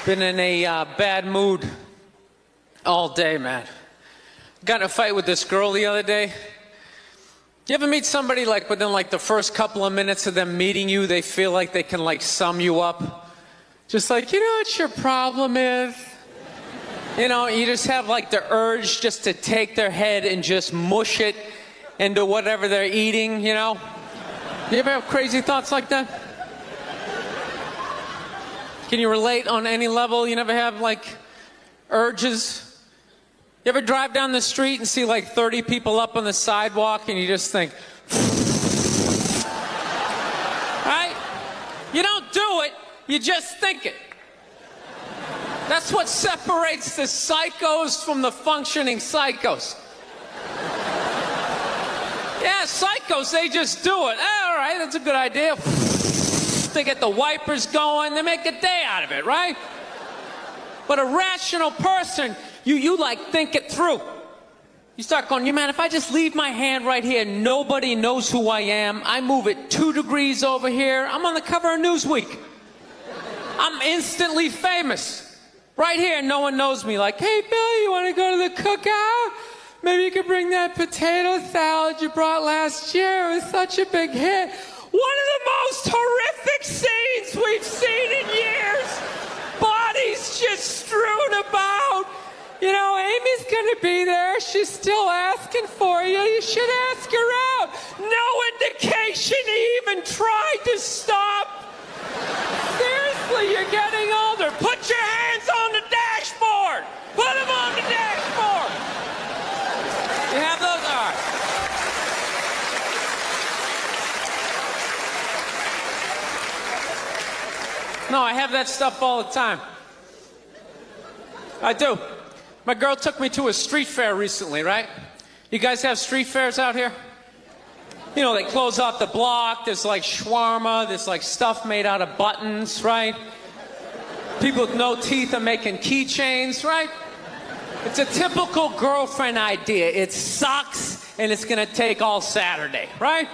Been in a bad mood all day, man. Got in a fight with this girl the other day. You ever meet somebody like within like the first couple of minutes of them meeting you, they feel like they can like sum you up? Just like, you know what your problem is? You know, you just have like the urge just to take their head and just mush it into whatever they're eating, you know? You ever have crazy thoughts like that? Can you relate on any level? You never have like urges? You ever drive down the street and see like 30 people up on the sidewalk and you just think, right? You don't do it, you just think it. That's what separates the psychos from the functioning psychos. Yeah, psychos, they just do it. All right, that's a good idea. They get the wipers going, they make a day out of it, right? But a rational person, you like think it through. You start going, man, if I just leave my hand right here, nobody knows who I am. I move it 2 degrees over here, I'm on the cover of Newsweek. I'm instantly famous. Right here, no one knows me. Like, hey, Bill, you want to go to the cookout? Maybe you could bring that potato salad you brought last year. It was such a big hit. One of the most horrific scenes we've seen in years. Bodies just strewn about. You know, Amy's gonna be there. She's still asking for you. You should ask her out. No indication he even tried to stop. Seriously, you're getting older. Put your hands on the dashboard. Put them on the dashboard. You have those? All right. No, I have that stuff all the time. I do. My girl took me to a street fair recently, right? You guys have street fairs out here? You know, they close off the block, there's like shawarma, there's like stuff made out of buttons, right? People with no teeth are making keychains, right? It's a typical girlfriend idea. It sucks and it's gonna take all Saturday, right?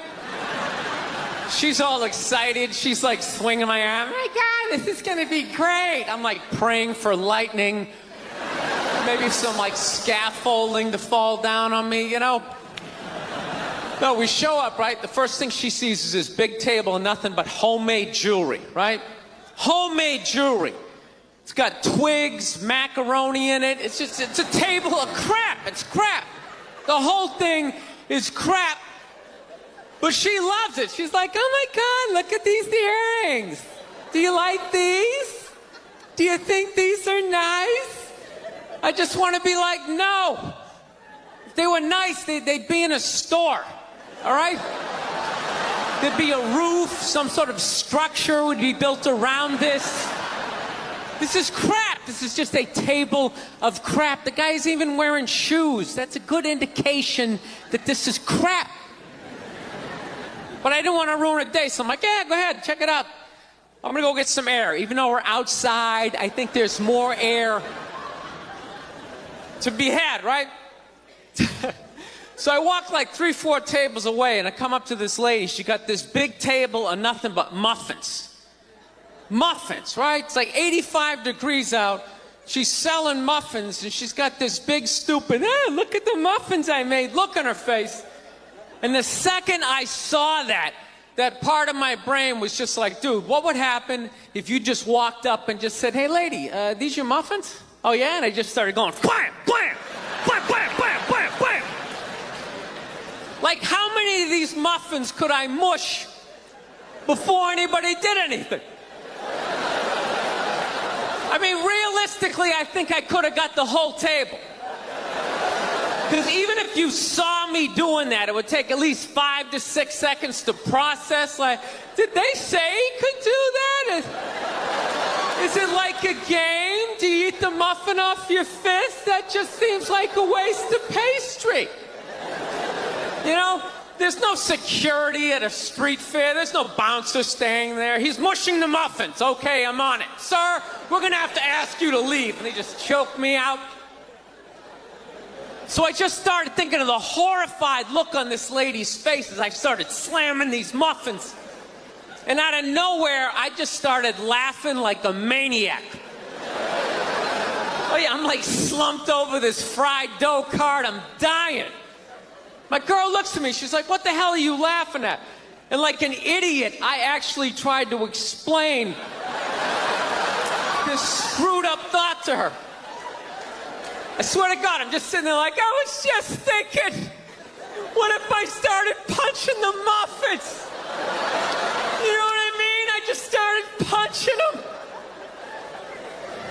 She's all excited. She's like swinging my arm. Oh my God, this is gonna be great. I'm like praying for lightning. Maybe some like scaffolding to fall down on me, you know? No, we show up, right? The first thing she sees is this big table and nothing but homemade jewelry, right? Homemade jewelry. It's got twigs, macaroni in it. It's a table of crap. It's crap. The whole thing is crap. But she loves it. She's like, oh my God, look at these earrings. Do you like these? Do you think these are nice? I just want to be like, no. If they were nice, they'd be in a store, all right? There'd be a roof, some sort of structure would be built around this. This is crap. This is just a table of crap. The guy's even wearing shoes. That's a good indication that this is crap. But I didn't want to ruin a day, so I'm like, yeah, go ahead, check it out. I'm gonna go get some air. Even though we're outside, I think there's more air to be had, right? So I walk like 3-4 tables away and I come up to this lady. She got this big table of nothing but muffins. Muffins, right? It's like 85 degrees out. She's selling muffins and she's got this big stupid, look at the muffins I made, look on her face. And the second I saw that part of my brain was just like, dude, what would happen if you just walked up and just said, hey lady, these your muffins? Oh yeah? And I just started going, blam, blam, blam, blam, blam, blam, blam. Like how many of these muffins could I mush before anybody did anything? I mean, realistically, I think I could have got the whole table. Because even if you saw me doing that, it would take at least 5 to 6 seconds to process. Like, did they say he could do that? Is it like a game? Do you eat the muffin off your fist? That just seems like a waste of pastry. You know, there's no security at a street fair. There's no bouncer staying there. He's mushing the muffins. Okay, I'm on it. Sir, we're going to have to ask you to leave. And they just choke me out. So I just started thinking of the horrified look on this lady's face as I started slamming these muffins. And out of nowhere, I just started laughing like a maniac. Oh yeah, I'm like slumped over this fried dough cart. I'm dying. My girl looks at me. She's like, what the hell are you laughing at? And like an idiot, I actually tried to explain this screwed up thought to her. I swear to God, I'm just sitting there like, I was just thinking, what if I started punching the muffins? You know what I mean? I just started punching them.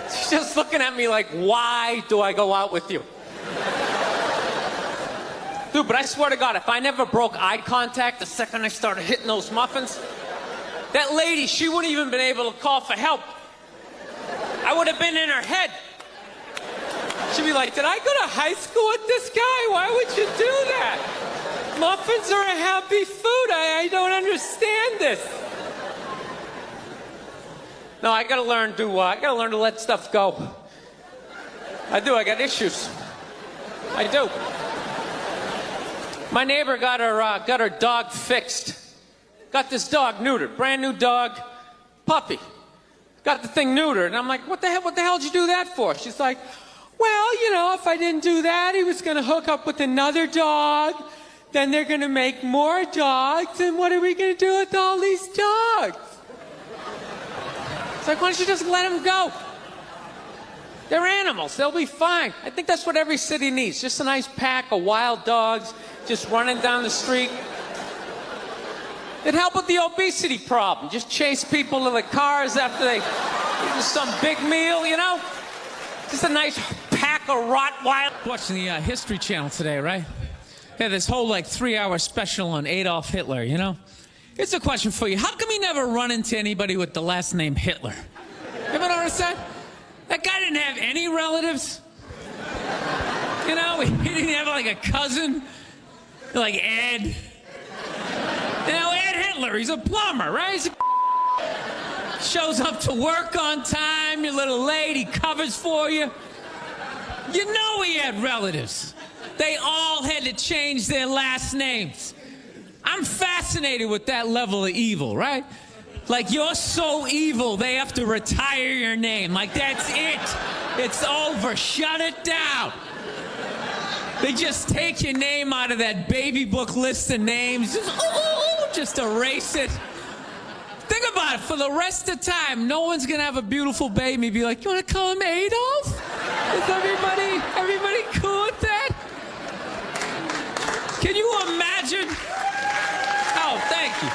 She's just looking at me like, why do I go out with you? Dude, but I swear to God, if I never broke eye contact the second I started hitting those muffins, that lady, she wouldn't even been able to call for help. I would have been in her head. She'd be like, did I go to high school with this guy? Why would you do that? Muffins are a happy food. I don't understand this. No, I gotta learn to let stuff go. I do, I got issues. I do. My neighbor got her dog fixed. Got this dog neutered, brand new dog, puppy. Got the thing neutered, and I'm like, what the hell did you do that for? She's like, well, you know, if I didn't do that, he was gonna hook up with another dog, then they're gonna make more dogs, and what are we gonna do with all these dogs? It's like, why don't you just let them go? They're animals, they'll be fine. I think that's what every city needs, just a nice pack of wild dogs just running down the street. It'd help with the obesity problem. Just chase people to the cars after they eat some big meal, you know? Just a nice pack of Rottweiler. Watching the History Channel today, right? Yeah, this whole like 3-hour special on Adolf Hitler, you know? Here's a question for you. How come you never run into anybody with the last name Hitler? You ever notice that? That guy didn't have any relatives. You know, he didn't have like a cousin, like Ed. You know, Ed Hitler, he's a plumber, right? Shows up to work on time, you're a little late, he covers for you. You know he had relatives. They all had to change their last names. I'm fascinated with that level of evil, right? Like, you're so evil, they have to retire your name. Like, that's it. It's over. Shut it down. They just take your name out of that baby book list of names. Just erase it. Think about it. For the rest of the time, no one's going to have a beautiful baby and be like, you want to call him Adolf? Is everybody cool with that? Can you imagine? Oh, thank you.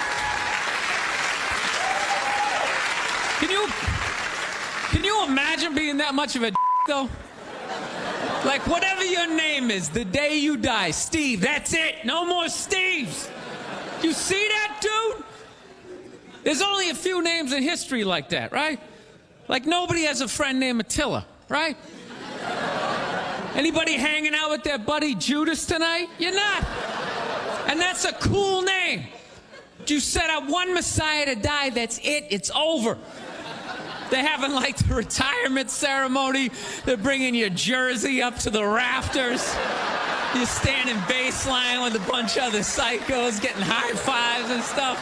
Can you imagine being that much of a though? Like, whatever your name is, the day you die, Steve, that's it. No more Steves. You see that, dude? There's only a few names in history like that, right? Like, nobody has a friend named Attila, right? Anybody hanging out with their buddy Judas tonight? You're not. And that's a cool name. You set up one Messiah to die, that's it, it's over. They're having like the retirement ceremony. They're bringing your jersey up to the rafters. You're standing baseline with a bunch of other psychos getting high fives and stuff.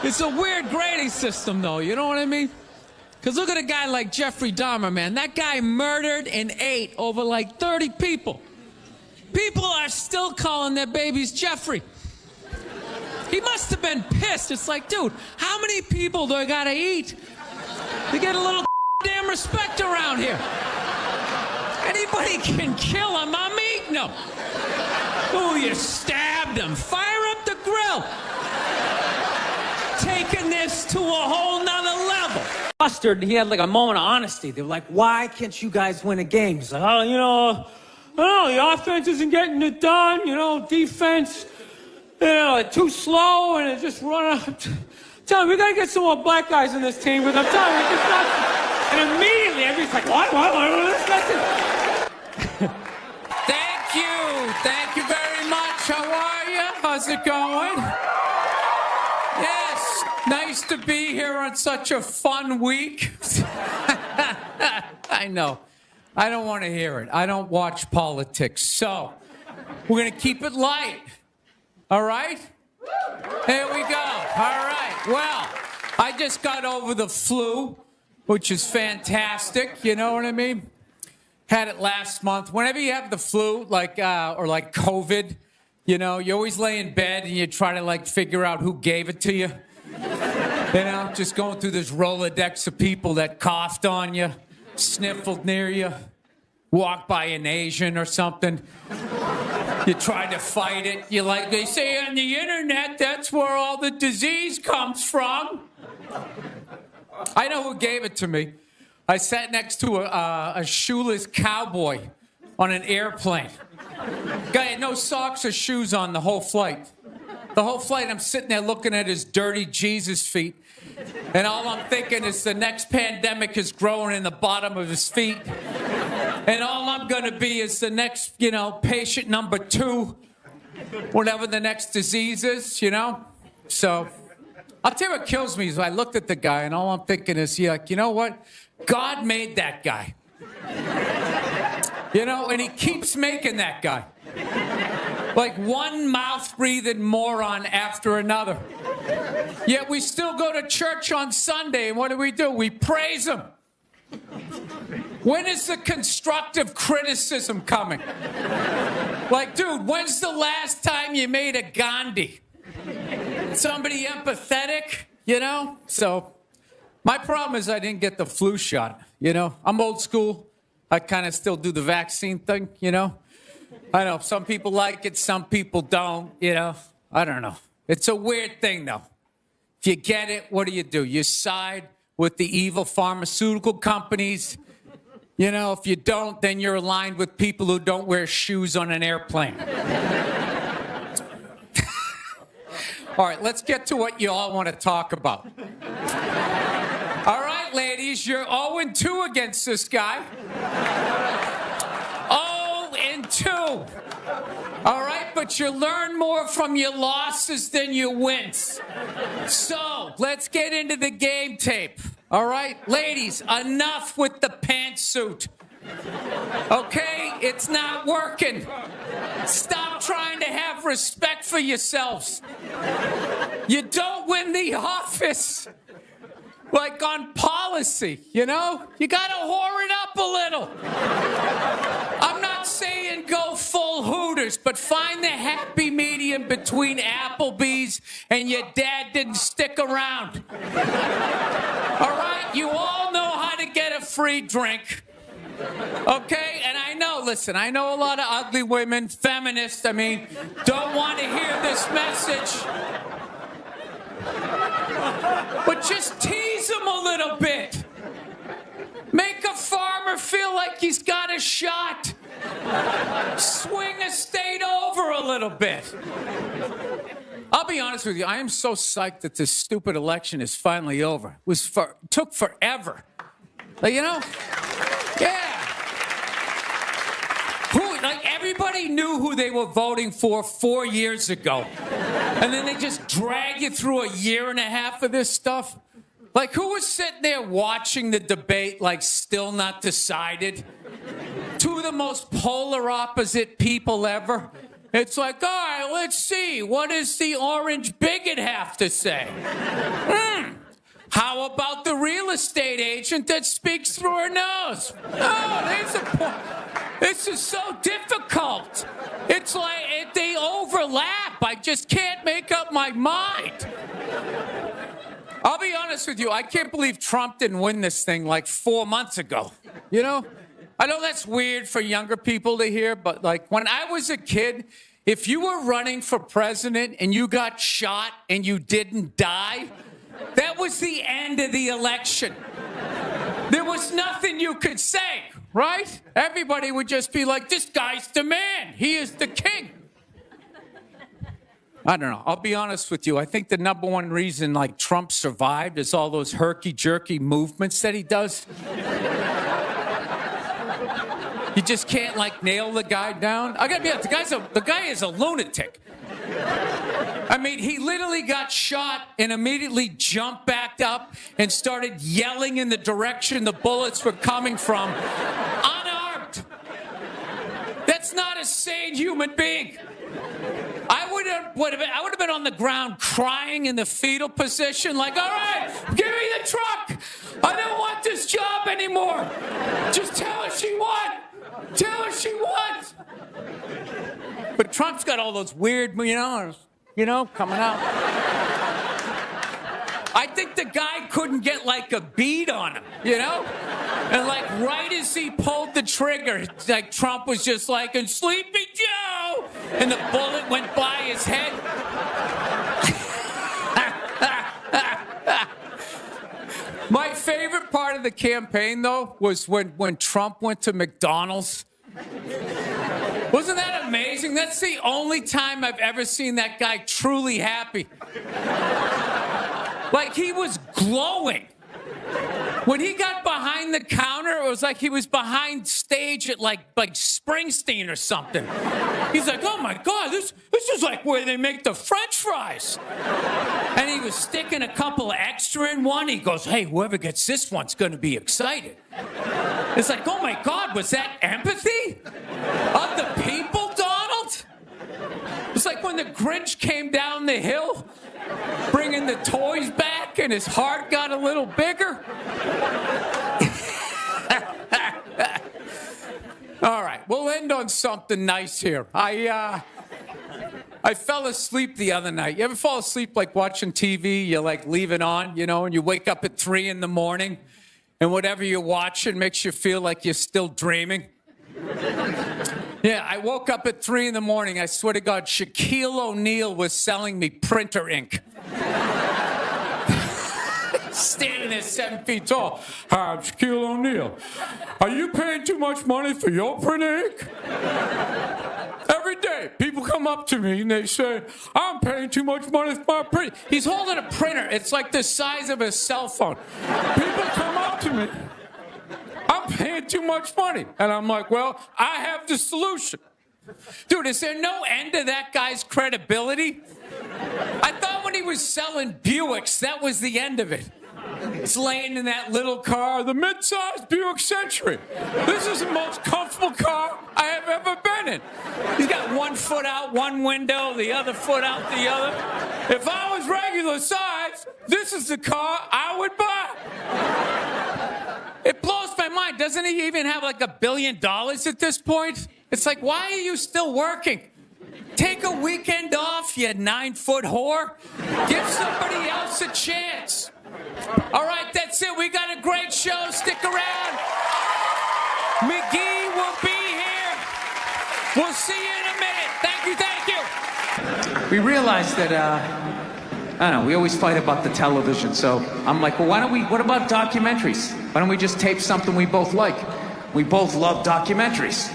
It's a weird grading system, though, you know what I mean? Because look at a guy like Jeffrey Dahmer, man. That guy murdered and ate over like 30 people. People are still calling their babies Jeffrey. He must have been pissed. It's like, dude, how many people do I gotta eat to get a little damn respect around here? Anybody can kill him, I'm eating him. Oh, you stabbed him. Fire up the grill. Taking this to a whole nother level. Mustard, he had like a moment of honesty. They were like, why can't you guys win a game? He's like, oh, you know, I don't know, the offense isn't getting it done, you know, defense, you know, too slow, and it just run out. Tell me, we gotta get some more black guys in this team, because I'm telling you, it's not. And immediately, everybody's like, what, listen. Thank you very much. How are you? How's it going? Yes, nice to be here on such a fun week. I know. I don't want to hear it. I don't watch politics. So, we're going to keep it light. All right? Here we go. All right. Well, I just got over the flu. which is fantastic. You know what I mean? Had it last month. Whenever you have the flu, or like COVID, you know, you always lay in bed and you try to like figure out who gave it to you. You know, just going through this Rolodex of people that coughed on you, sniffled near you, walked by an Asian or something. You tried to fight it. You like, they say on the internet, that's where all the disease comes from. I know who gave it to me. I sat next to a shoeless cowboy on an airplane. Guy had no socks or shoes on the whole flight. The whole flight, I'm sitting there looking at his dirty Jesus feet. And all I'm thinking is the next pandemic is growing in the bottom of his feet. And all I'm going to be is the next, you know, patient number 2, whatever the next disease is, you know? So I'll tell you what kills me is I looked at the guy and all I'm thinking is, yeah, like, you know what? God made that guy. You know, and he keeps making that guy. Like one mouth-breathing moron after another. Yet we still go to church on Sunday, and what do? We praise him. When is the constructive criticism coming? Like, dude, when's the last time you made a Gandhi? Somebody empathetic, you know? So, my problem is I didn't get the flu shot, you know? I'm old school. I kind of still do the vaccine thing, you know? I know, some people like it, some people don't, you know? I don't know. It's a weird thing, though. If you get it, what do? You side with the evil pharmaceutical companies. You know, if you don't, then you're aligned with people who don't wear shoes on an airplane. All right, let's get to what you all want to talk about. All right, ladies, you're 0-2 against this guy. 0-2. All right, but you learn more from your losses than your wins. So, let's get into the game tape. All right, ladies, enough with the pantsuit. Okay, it's not working. Stop trying to have respect for yourselves. You don't win the office. Like on policy, you know? You gotta whore it up a little. I'm not saying go full Hooters, but find the happy medium between Applebee's and your dad didn't stick around. All right? You all know how to get a free drink. Okay? And I know, listen, I know a lot of ugly women, feminists, don't want to hear this message. But just tease him a little bit. Make a farmer feel like he's got a shot. Swing a state over a little bit. I'll be honest with you, I am so psyched that this stupid election is finally over. Took forever. Like, you know? Yeah. Everybody knew who they were voting for 4 years ago. And then they just drag you through a year and a half of this stuff. Like, who was sitting there watching the debate, like, still not decided? Two of the most polar opposite people ever. It's like, all right, let's see. What does the orange bigot have to say? How about the real estate agent that speaks through her nose? Oh, there's a point. This is so difficult. It's like they overlap. I just can't make up my mind. I'll be honest with you. I can't believe Trump didn't win this thing like 4 months ago. You know? I know that's weird for younger people to hear, but like when I was a kid, if you were running for president and you got shot and you didn't die, that was the end of the election. There was nothing you could say, right? Everybody would just be like, this guy's the man. He is the king. I don't know. I'll be honest with you. I think the number one reason like Trump survived is all those herky-jerky movements that he does. You just can't like nail the guy down. I gotta be honest, the guy is a lunatic. He literally got shot and immediately jumped back up and started yelling in the direction the bullets were coming from, unarmed. That's not a sane human being. I would have been on the ground crying in the fetal position, like, all right, give me the truck. I don't want this up anymore. Just tell her she won. Tell her she won. But Trump's got all those weird, coming out. I think the guy couldn't get like a bead on him, And like right as he pulled the trigger, like Trump was just like, "And Sleepy Joe," and the bullet went by his head. My favorite part of the campaign, though, was when Trump went to McDonald's. Wasn't that amazing? That's the only time I've ever seen that guy truly happy. Like, he was glowing. When he got behind the counter, it was like he was behind stage at like Springsteen or something. He's like, "Oh my God, this is like where they make the French fries." And he was sticking a couple of extra in one. He goes, "Hey, whoever gets this one's going to be excited." It's like, oh my God, was that empathy of the people, Donald? It's like when the Grinch came down the hill, bringing the toys back, and his heart got a little bigger. All right, we'll end on something nice here. I fell asleep the other night. You ever fall asleep like watching TV? You like leave it on, and you wake up at 3 a.m, and whatever you're watching makes you feel like you're still dreaming. Yeah, I woke up at 3 a.m. I swear to God, Shaquille O'Neal was selling me printer ink. Standing there 7 feet tall. "Hi, I'm Shaquille O'Neal. Are you paying too much money for your printer ink?" Every day, people come up to me and they say, "I'm paying too much money for my printer." He's holding a printer. It's like the size of a cell phone. People come up to me. "I'm paying too much money." And I'm like, "Well, I have the solution." Dude, is there no end to that guy's credibility? I thought when he was selling Buicks, that was the end of it. It's laying in that little car, the mid-sized Buick Century. This is the most comfortable car I have ever been in. He's got one foot out one window, the other foot out the other. If I was regular size, this is the car I would buy. It blows my mind. Doesn't he even have like $1 billion at this point? It's like, why are you still working? Take a weekend off, you 9-foot whore. Give somebody else a chance. All right, that's it. We got a great show. Stick around. McGee will be here. We'll see you in a minute. Thank you. We realized that, I don't know, we always fight about the television, so I'm like, well, what about documentaries? Why don't we just tape something we both like? We both love documentaries.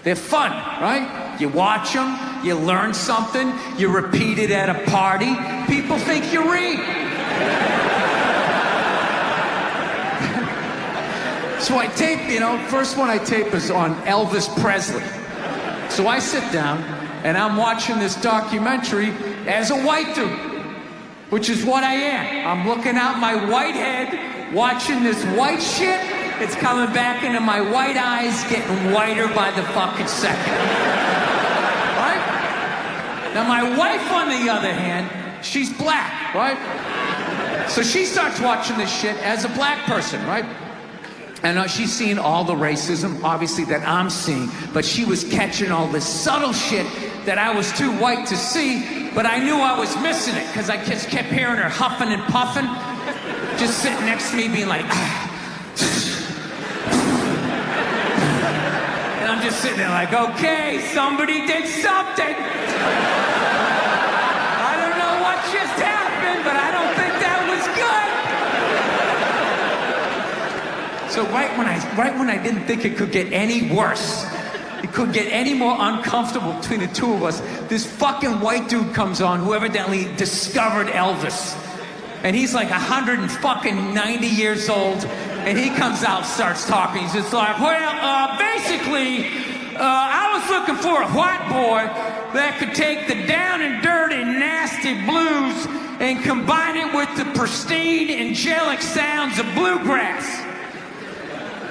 They're fun, right? You watch them, you learn something, you repeat it at a party, people think you read. So I tape, first one I tape is on Elvis Presley. So I sit down and I'm watching this documentary as a white dude, which is what I am. I'm looking out my white head, watching this white shit. It's coming back into my white eyes, getting whiter by the fucking second. Right? Now my wife, on the other hand, she's black, right? So she starts watching this shit as a black person, right? And she's seeing all the racism, obviously, that I'm seeing, but she was catching all this subtle shit that I was too white to see, but I knew I was missing it, because I just kept hearing her huffing and puffing, just sitting next to me being like, and I'm just sitting there like, okay, somebody did something. I don't know what just happened, but I don't think that was good. So right when I didn't think it could get any worse, it could get any more uncomfortable between the two of us, this fucking white dude comes on who evidently discovered Elvis. And he's like 190 years old, and he comes out, starts talking. He's just like, well, basically, I was looking for a white boy that could take the down and dirty, nasty blues and combine it with the pristine, angelic sounds of bluegrass.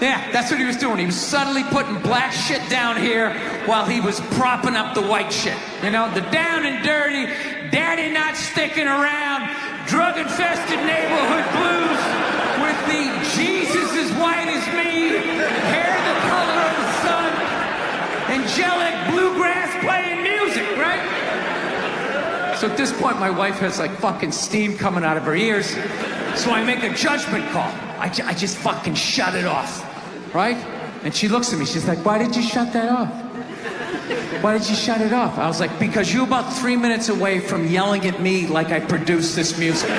Yeah, that's what he was doing. He was subtly putting black shit down here while he was propping up the white shit. The down and dirty, daddy not sticking around, drug-infested neighborhood blues with the Jesus is white as playing music, right? So at this point, my wife has like fucking steam coming out of her ears. So I make a judgment call. I just fucking shut it off, right? And she looks at me, she's like, why did you shut that off? Why did you shut it off? I was like, because you're about 3 minutes away from yelling at me like I produced this music.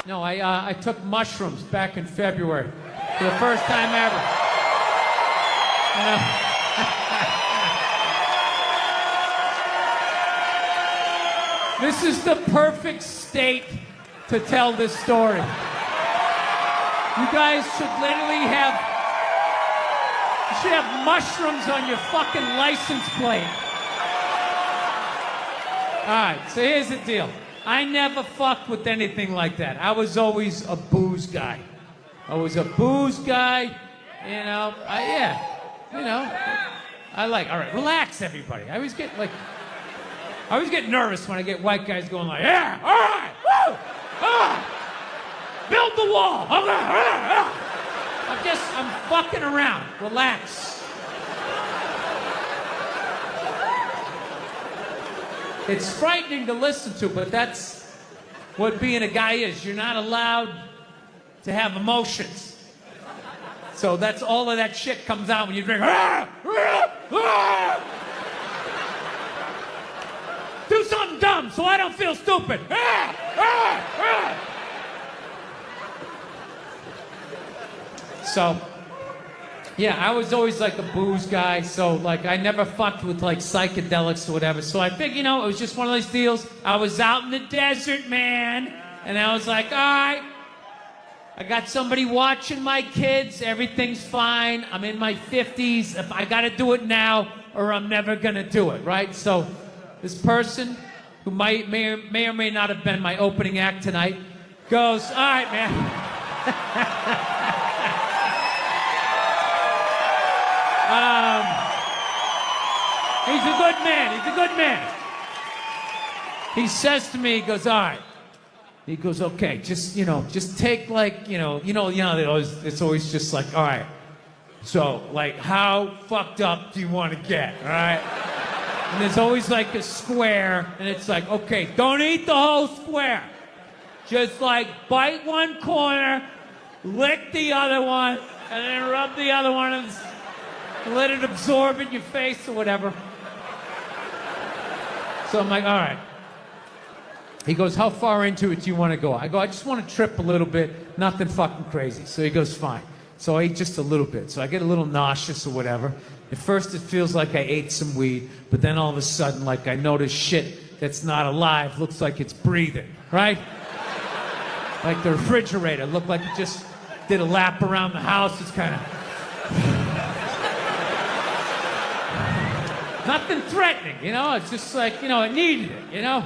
No, I took mushrooms back in February for the first time ever. You know? This is the perfect state to tell this story. You guys should literally have mushrooms on your fucking license plate. All right, so here's the deal. I never fucked with anything like that. I was always a booze guy. I was a booze guy, you know. All right, relax, everybody. I always get nervous when I get white guys going like, yeah, all right, woo, build the wall. Okay, I'm fucking around. Relax. It's frightening to listen to, but that's what being a guy is. You're not allowed to have emotions. So that's all of that shit comes out when you drink. Do something dumb so I don't feel stupid. So, yeah, I was always like a booze guy, so like I never fucked with like psychedelics or whatever. So I think, it was just one of those deals. I was out in the desert, man, and I was like, all right, I got somebody watching my kids, everything's fine. I'm in my 50s. If I gotta do it now or I'm never gonna do it, right? So this person who may or may not have been my opening act tonight goes, all right, man. He's a good man. He says to me, he goes, all right. He goes, okay, just take like, it's always just like, all right. So, like, how fucked up do you want to get, all right? And there's always like a square, and it's like, okay, don't eat the whole square. Just like bite one corner, lick the other one, and then rub the other one and let it absorb in your face or whatever. So I'm like, all right. He goes, how far into it do you want to go? I go, I just want to trip a little bit, nothing fucking crazy. So he goes, fine. So I ate just a little bit. So I get a little nauseous or whatever. At first it feels like I ate some weed, but then all of a sudden, like I notice shit that's not alive looks like it's breathing, right? Like the refrigerator looked like it just did a lap around the house. It's kind of... Nothing threatening, It's just like, it needed it,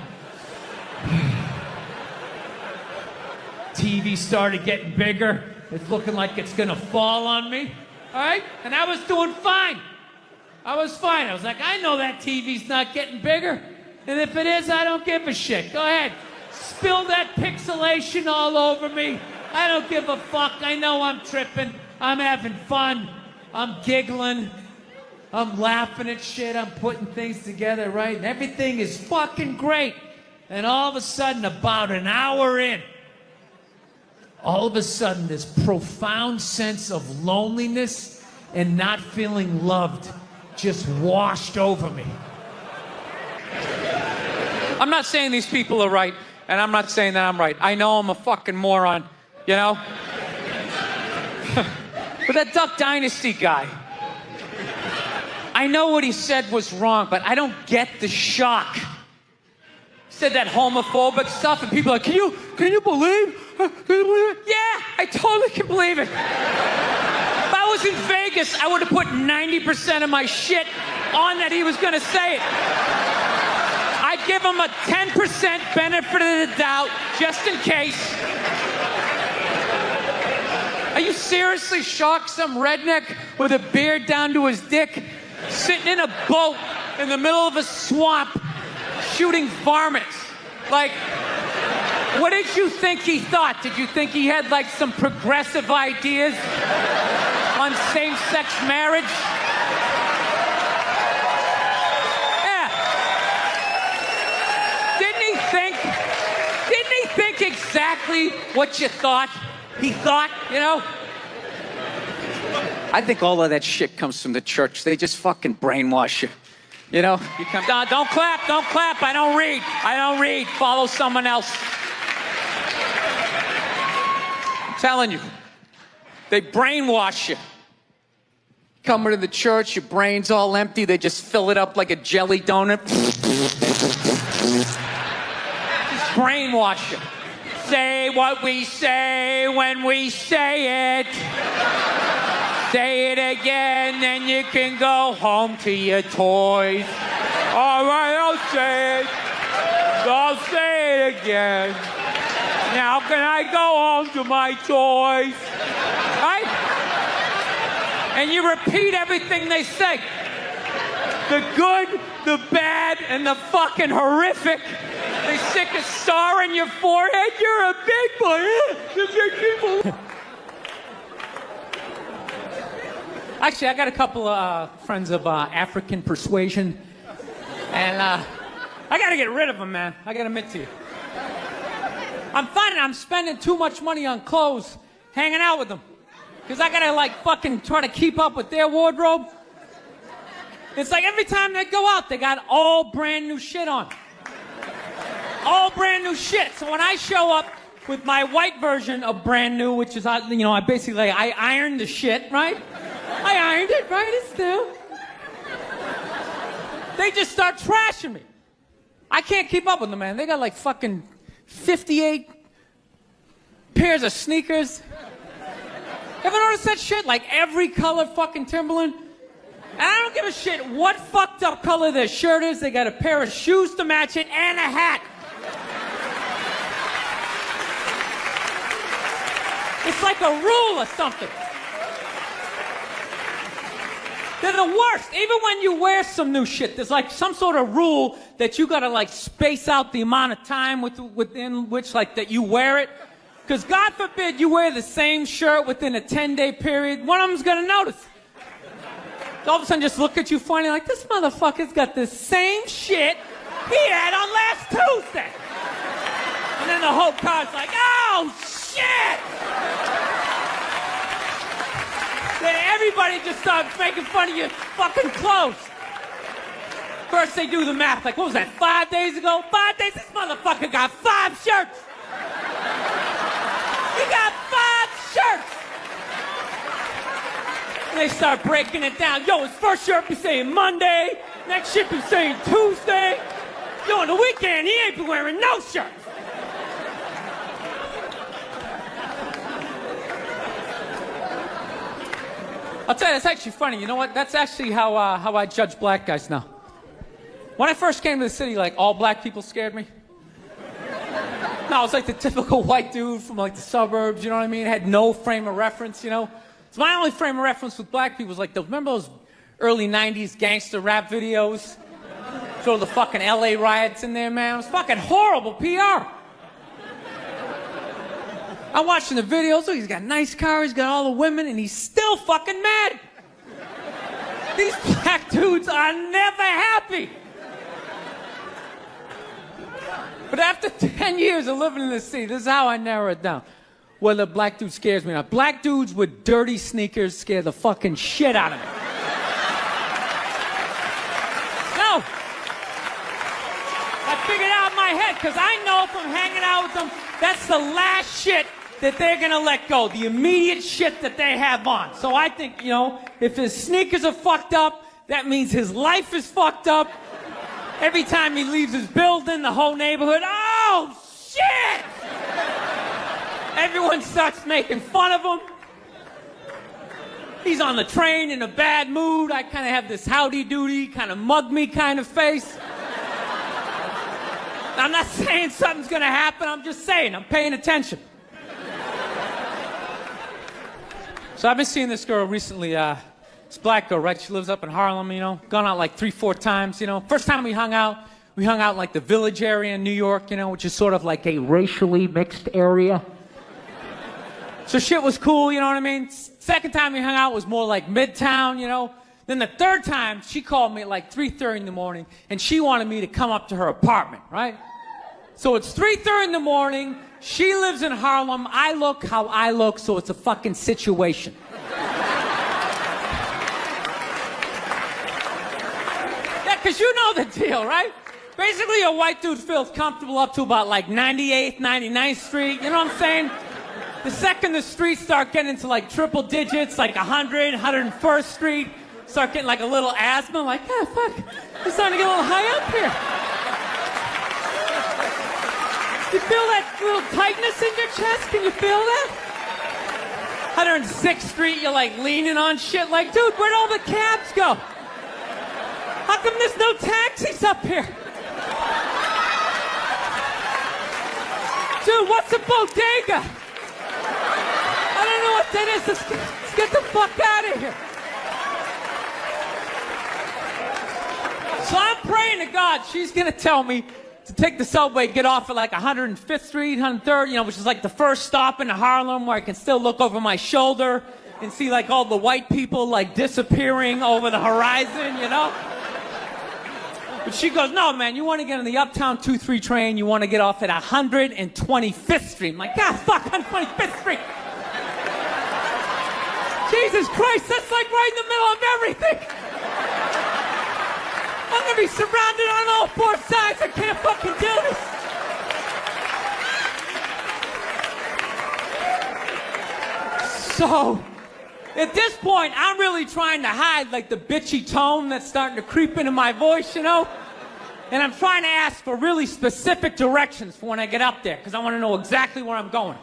TV started getting bigger. It's looking like it's gonna fall on me. All right? And I was doing fine. I was fine. I was like, I know that TV's not getting bigger. And if it is, I don't give a shit. Go ahead. Spill that pixelation all over me. I don't give a fuck. I know I'm tripping. I'm having fun. I'm giggling. I'm laughing at shit. I'm putting things together, right? And everything is fucking great. And all of a sudden, about an hour in, all of a sudden, this profound sense of loneliness and not feeling loved just washed over me. I'm not saying these people are right, and I'm not saying that I'm right. I know I'm a fucking moron, But that Duck Dynasty guy, I know what he said was wrong, but I don't get the shock. He said that homophobic stuff, and people are like, can you believe? Can you believe it? Yeah, I totally can believe it. If I was in Vegas, I would have put 90% of my shit on that he was going to say it. I'd give him a 10% benefit of the doubt, just in case. Are you seriously shocked some redneck with a beard down to his dick, sitting in a boat in the middle of a swamp, shooting varmints? Like, what did you think he thought? Did you think he had like some progressive ideas on same-sex marriage? exactly what you thought he thought, you know? I think all of that shit comes from the church. They just fucking brainwash you. You know? You come, no, don't clap. I don't read. Follow someone else. I'm telling you. They brainwash you. Come into the church, your brain's all empty. They just fill it up like a jelly donut. Just brainwash you. Say what we say when we say it. Say it again, then you can go home to your toys. All right, I'll say it. I'll say it again. Now can I go home to my toys? Right? And you repeat everything they say. The good, the bad, and the fucking horrific. They stick a star in your forehead. You're a big boy. You're big people. Actually, I got a couple of friends of African persuasion. And I got to get rid of them, man. I got to admit to you. I'm finding I'm spending too much money on clothes hanging out with them. Because I got to, like, fucking try to keep up with their wardrobe. It's like every time they go out, they got all brand new shit on. All brand new shit. So when I show up with my white version of brand new, which is, I basically, I ironed the shit, right? I ironed it, right? It's new. They just start trashing me. I can't keep up with them, man. They got like fucking 58 pairs of sneakers. Ever noticed that shit? Like every color fucking Timberland? And I don't give a shit what fucked up color their shirt is. They got a pair of shoes to match it and a hat. It's like a rule or something. They're the worst. Even when you wear some new shit, there's like some sort of rule that you gotta like space out the amount of time within which like that you wear it. Because God forbid you wear the same shirt within a 10-day period, one of them's gonna notice. All of a sudden just look at you funny like, this motherfucker's got the same shit he had on last Tuesday. And then the whole car's like, oh shit! Then everybody just starts making fun of your fucking clothes. First they do the math, like, what was that, 5 days ago? 5 days? This motherfucker got 5 shirts! He got 5 shirts! And they start breaking it down. Yo, his first shirt be saying Monday, next shirt be saying Tuesday. Yo, on the weekend, he ain't been wearing no shirts. I'll tell you, it's actually funny. You know what? That's actually how I judge black guys now. When I first came to the city, like, all black people scared me. No, I was like the typical white dude from, like, the suburbs, you know what I mean? Had no frame of reference, you know? So my only frame of reference with black people was, like, remember those early 90s gangster rap videos? Throw the fucking LA riots in there, man. It was fucking horrible PR. I'm watching the videos. Oh, he's got a nice car. He's got all the women, and he's still fucking mad. These black dudes are never happy. But after 10 years of living in the city, this is how I narrow it down. Whether a black dude scares me or not. Black dudes with dirty sneakers scare the fucking shit out of me. No. I figured out in my head, because I know if I'm hanging out with them, that's the last shit that they're gonna let go, the immediate shit that they have on. So I think, you know, if his sneakers are fucked up, that means his life is fucked up. Every time he leaves his building, the whole neighborhood, oh, shit! Everyone starts making fun of him. He's on the train in a bad mood. I kind of have this howdy-doody, kind of mug-me kind of face. I'm not saying something's gonna happen, I'm just saying, I'm paying attention. So I've been seeing this girl recently, this black girl, right? She lives up in Harlem, you know, gone out like 3-4 times, you know. First time we hung out in like the Village area in New York, you know, which is sort of like a racially mixed area. So shit was cool, you know what I mean? Second time we hung out was more like Midtown, you know. Then the third time, she called me at like 3:30 in the morning, and she wanted me to come up to her apartment, right? So it's 3:30 in the morning, She lives in Harlem. I look how I look, so it's a fucking situation. Yeah, because you know the deal, right? Basically, a white dude feels comfortable up to about like 98th, 99th Street. You know what I'm saying? The second the streets start getting into like triple digits, like 100, 101st Street, start getting like a little asthma, like, yeah, fuck, it's starting to get a little high up here. You feel that little tightness in your chest? Can you feel that? 106th Street, you're like leaning on shit like, dude, where'd all the cabs go? How come there's no taxis up here? Dude, what's a bodega? I don't know what that is. Let's get the fuck out of here. So I'm praying to God she's going to tell me to take the subway, get off at like 105th Street, 103rd, which is like the first stop in Harlem where I can still look over my shoulder and see like all the white people like disappearing over the horizon, But she goes, no, man, you want to get on the Uptown 2-3 train, you want to get off at 125th Street. I'm like, God, fuck, 125th Street. Jesus Christ, that's like right in the middle of everything. I'm going to be surrounded on all four sides. I can't fucking do this. So, at this point, I'm really trying to hide like the bitchy tone that's starting to creep into my voice, And I'm trying to ask for really specific directions for when I get up there, because I want to know exactly where I'm going.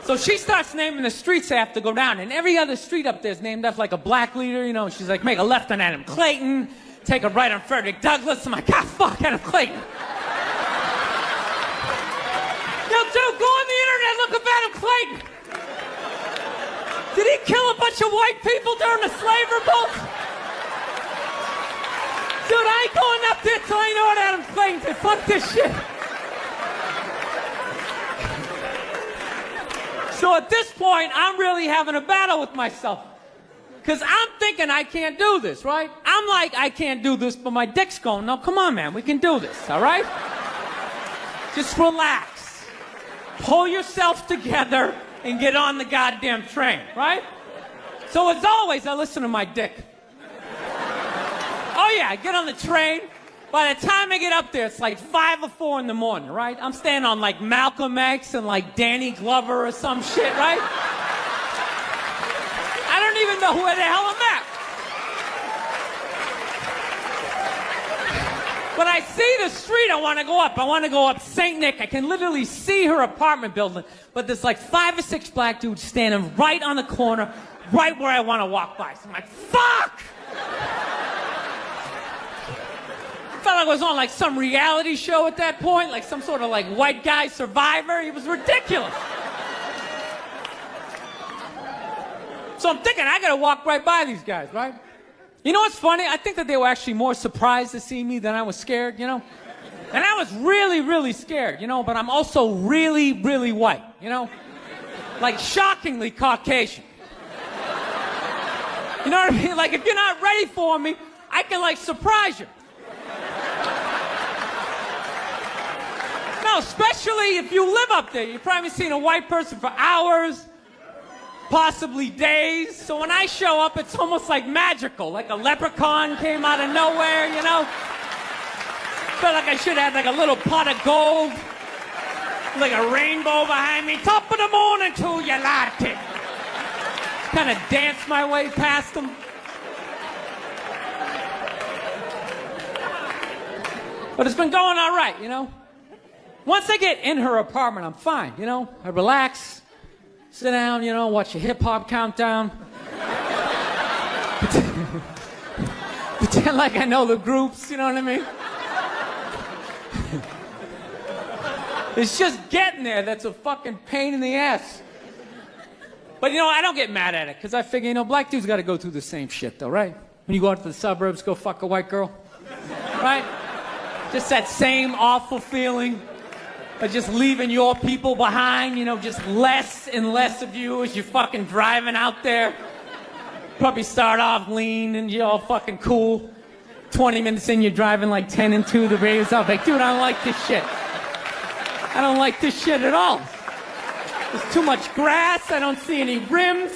So she starts naming the streets I have to go down, and every other street up there is named after like a black leader, She's like, make a left on Adam Clayton, take a right on Frederick Douglass. I'm like, God, fuck, Adam Clayton. Yo, dude, go on the internet, look up Adam Clayton. Did he kill a bunch of white people during the slave revolt? Dude, I ain't going up there till I know what Adam Clayton did. Fuck this shit. So at this point, I'm really having a battle with myself. Because I'm thinking I can't do this, right? I'm like, I can't do this, but my dick's going, no, come on, man, we can do this, all right? Just relax. Pull yourself together and get on the goddamn train, right? So as always, I listen to my dick. Oh yeah, I get on the train. By the time I get up there, it's like 5 or 4 in the morning, right? I'm staying on like Malcolm X and like Danny Glover or some shit, right? I don't even know where the hell I'm at. But I see the street I want to go up. I want to go up St. Nick. I can literally see her apartment building, but there's like 5 or 6 black dudes standing right on the corner, right where I want to walk by. So I'm like, fuck! Felt like I was on like some reality show at that point, like some sort of like white guy survivor. It was ridiculous. So I'm thinking I gotta walk right by these guys, right? You know what's funny? I think that they were actually more surprised to see me than I was scared, And I was really, really scared, but I'm also really, really white, Like shockingly Caucasian. You know what I mean? Like if you're not ready for me, I can like surprise you. No, especially if you live up there. You've probably seen a white person for hours, possibly days. So when I show up, it's almost like magical, like a leprechaun came out of nowhere, Felt like I should have like a little pot of gold, like a rainbow behind me. Top of the morning to you, latte. Kind of dance my way past them. But it's been going all right, Once I get in her apartment, I'm fine, I relax, sit down, watch a hip-hop countdown. Pretend like I know the groups, you know what I mean? It's just getting there that's a fucking pain in the ass. But, I don't get mad at it, because I figure, black dudes got to go through the same shit, though, right? When you go out to the suburbs, go fuck a white girl, right? Just that same awful feeling of just leaving your people behind, just less and less of you as you're fucking driving out there. Probably start off lean and you're all fucking cool. 20 minutes in, you're driving like 10 and 2, the radio's off. Like, dude, I don't like this shit. I don't like this shit at all. There's too much grass. I don't see any rims.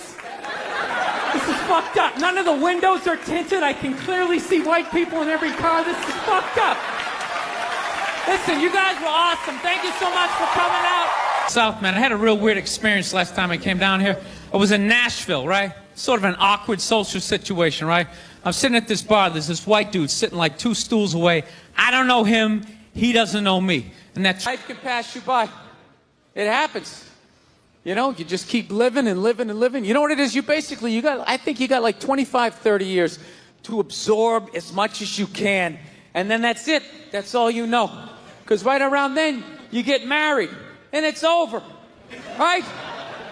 This is fucked up. None of the windows are tinted. I can clearly see white people in every car. This is fucked up. Listen, you guys were awesome. Thank you so much for coming out. South, man, I had a real weird experience last time I came down here. I was in Nashville, right? Sort of an awkward social situation, right? I'm sitting at this bar. There's this white dude sitting like 2 stools away. I don't know him. He doesn't know me. And that's... Life can pass you by. It happens. You know, you just keep living and living and living. You know what it is? I think you got like 25, 30 years to absorb as much as you can. And then that's it. That's all you know. Because right around then, you get married. And it's over. Right?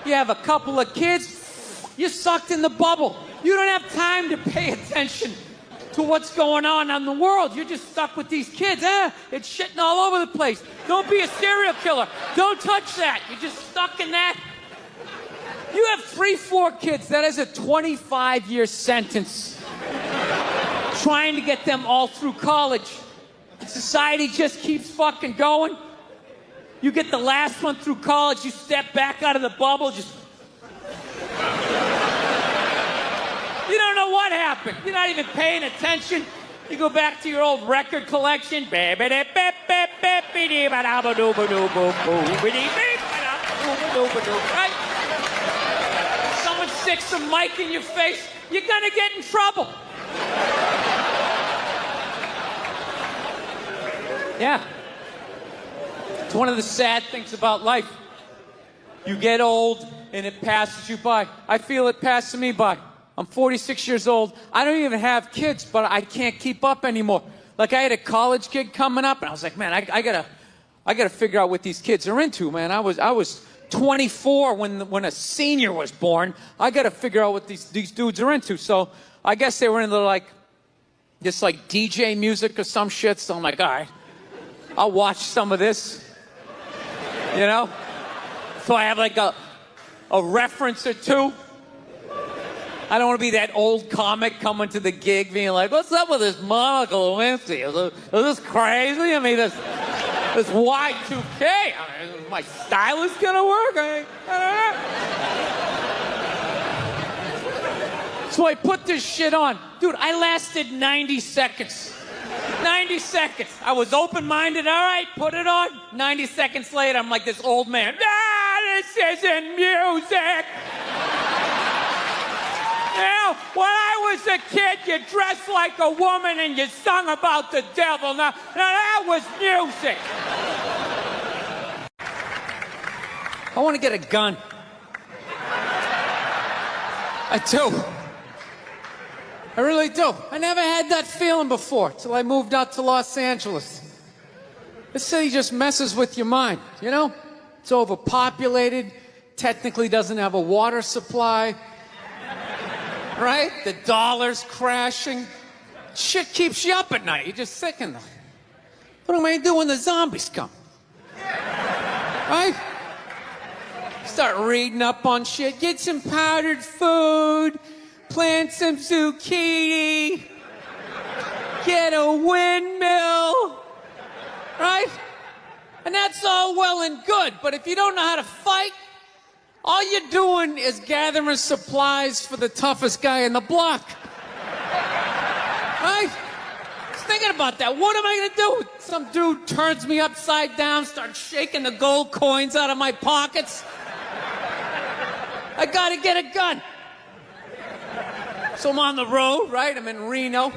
You have a couple of kids. You're sucked in the bubble. You don't have time to pay attention to what's going on in the world. You're just stuck with these kids. It's shitting all over the place. Don't be a serial killer. Don't touch that. You're just stuck in that. You have 3, 4 kids. That is a 25-year sentence. Trying to get them all through college. Society just keeps fucking going. You get the last one through college, you step back out of the bubble, just... You don't know what happened. You're not even paying attention. You go back to your old record collection. Right? Someone sticks some mic in your face, you're gonna get in trouble. Yeah. It's one of the sad things about life. You get old and it passes you by. I feel it passing me by. I'm 46 years old. I don't even have kids, but I can't keep up anymore. Like, I had a college gig coming up, and I was like, man, I gotta figure out what these kids are into, man. I was 24 when a senior was born. I gotta figure out what these dudes are into. So I guess they were into like this like DJ music or some shit. So I'm like, all right, I'll watch some of this. You know? So I have like a reference or two. I don't want to be that old comic coming to the gig being like, what's up with this Monica Lewinsky? Is this crazy? I mean, this Y2K. I mean, is my stylist going to work? I don't know. So I put this shit on. Dude, I lasted 90 seconds. 90 seconds. I was open-minded. All right, put it on. 90 seconds later, I'm like this old man. This isn't music. Now, when I was a kid, you dressed like a woman and you sung about the devil. Now that was music. I want to get a gun. I do. I really do. I never had that feeling before till I moved out to Los Angeles. This city just messes with your mind, you know? It's overpopulated, technically doesn't have a water supply. Right? The dollar's crashing. Shit keeps you up at night. You're just sick in there. What am I gonna do when the zombies come? Right? Start reading up on shit. Get some powdered food. Plant some zucchini. Get a windmill. Right? And that's all well and good. But if you don't know how to fight, all you're doing is gathering supplies for the toughest guy in the block. Right? Just thinking about that. What am I gonna do? Some dude turns me upside down, starts shaking the gold coins out of my pockets. I gotta get a gun. So I'm on the road, right? I'm in Reno.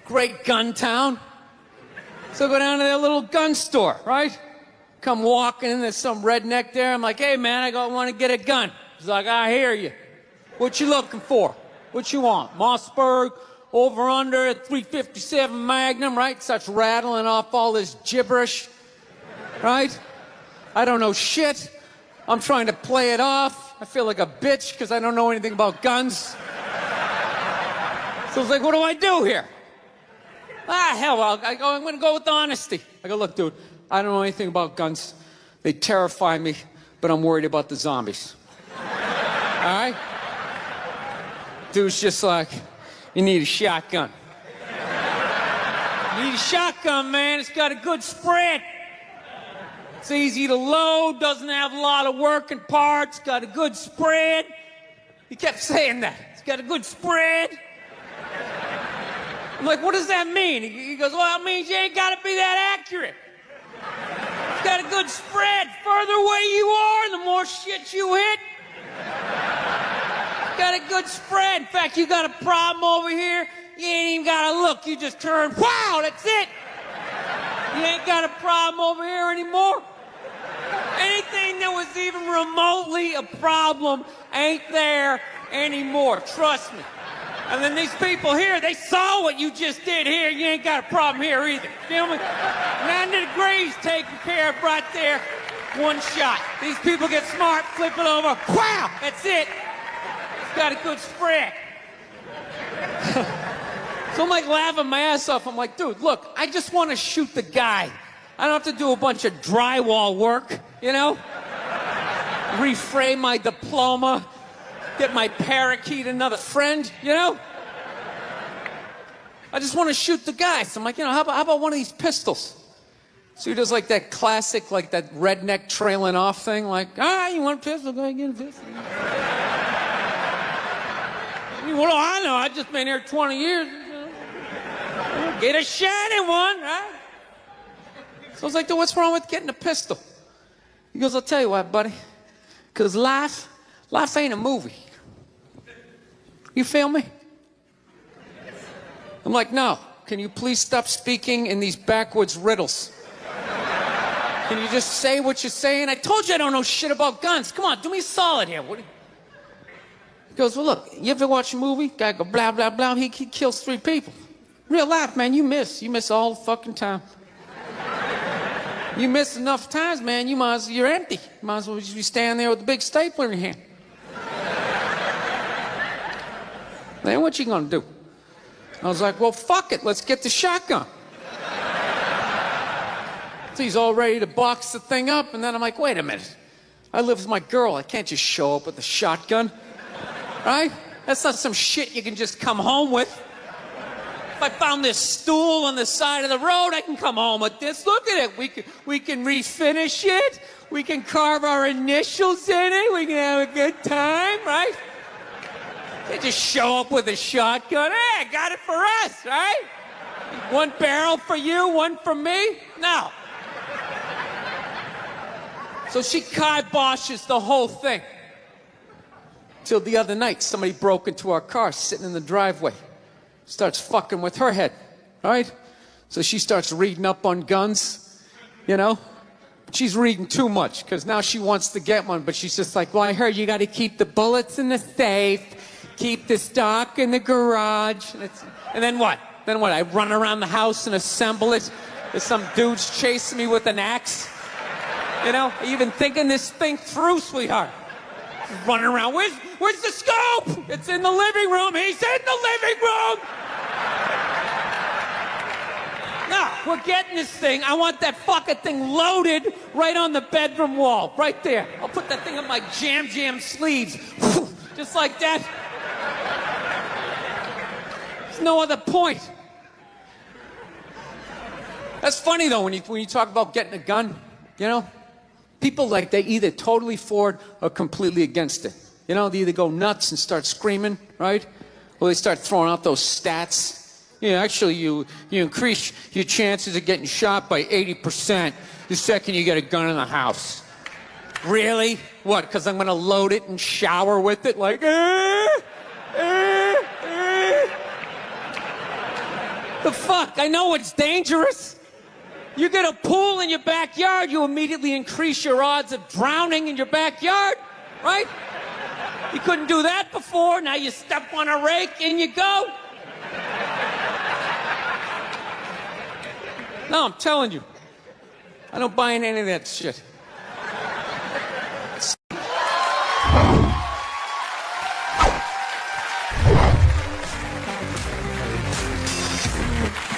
Great gun town. So I go down to their little gun store, right? Come walking in, there's some redneck there. I'm like, hey, man, I want to get a gun. He's like, I hear you. What you looking for? What you want? Mossberg, over under, 357 Magnum, right? Starts rattling off all this gibberish, right? I don't know shit. I'm trying to play it off. I feel like a bitch because I don't know anything about guns. So I was like, what do I do here? Hell, I'm going to go with honesty. I go, look, dude, I don't know anything about guns. They terrify me, but I'm worried about the zombies. All right? Dude's just like, you need a shotgun. You need a shotgun, man. It's got a good spread. It's easy to load, doesn't have a lot of working parts, got a good spread. He kept saying that. It's got a good spread. I'm like, what does that mean? He goes, well, it means you ain't got to be that accurate. It's got a good spread. Further away you are, the more shit you hit. It's got a good spread. In fact, you got a problem over here, you ain't even got to look. You just turn, wow, that's it. You ain't got a problem over here anymore. Anything that was even remotely a problem ain't there anymore. Trust me. And then these people here, they saw what you just did here. You ain't got a problem here either. Feel me? 90 degrees taken care of right there. One shot. These people get smart, flip it over. Wow, that's it. It's got a good spread. So I'm like laughing my ass off. I'm like, dude, look, I just want to shoot the guy. I don't have to do a bunch of drywall work, you know? Reframe my diploma, get my parakeet another friend, you know? I just want to shoot the guy. So I'm like, you know, how about one of these pistols? So he does like that classic, like that redneck trailing off thing, like, you want a pistol? Go ahead, get a pistol. What do I know? I've just been here 20 years. Get a shiny one, right? So I was like, dude, what's wrong with getting a pistol? He goes, I'll tell you what, buddy. Because life ain't a movie. You feel me? I'm like, no. Can you please stop speaking in these backwoods riddles? Can you just say what you're saying? I told you I don't know shit about guns. Come on, do me a solid here. He goes, well, look, you ever watch a movie? Guy go blah, blah, blah. He kills 3 people. Real life, man, you miss. You miss all the fucking time. You miss enough times, man, you're empty. You might as well just be standing there with a big stapler in your hand. Then what you gonna do? I was like, well, fuck it, let's get the shotgun. So he's all ready to box the thing up, and then I'm like, wait a minute. I live with my girl, I can't just show up with a shotgun. Right? That's not some shit you can just come home with. If I found this stool on the side of the road, I can come home with this. Look at it. We can refinish it. We can carve our initials in it. We can have a good time, right? They just show up with a shotgun. Hey, I got it for us, right? One barrel for you, one for me? No. So she kiboshes the whole thing. Till the other night, somebody broke into our car sitting in the driveway. Starts fucking with her head, right? So she starts reading up on guns, you know? She's reading too much, because now she wants to get one, but she's just like, well, I heard you got to keep the bullets in the safe, keep the stock in the garage. And then what? Then what? I run around the house and assemble it? There's some dude's chasing me with an axe? You know? Are you even thinking this thing through, sweetheart? Running around. Where's the scope? It's in the living room. He's in the living room. No, we're getting this thing. I want that fucking thing loaded right on the bedroom wall. Right there. I'll put that thing on my jam sleeves. Just like that. There's no other point. That's funny, though, when you talk about getting a gun, you know? People, like, they either totally for it or completely against it. You know, they either go nuts and start screaming, right? Or they start throwing out those stats. Yeah, actually, you increase your chances of getting shot by 80% the second you get a gun in the house. Really? What, because I'm going to load it and shower with it? Like, The fuck? I know it's dangerous. You get a pool in your backyard, you immediately increase your odds of drowning in your backyard, right? You couldn't do that before, now you step on a rake, in you go. No, I'm telling you, I don't buy in any of that shit.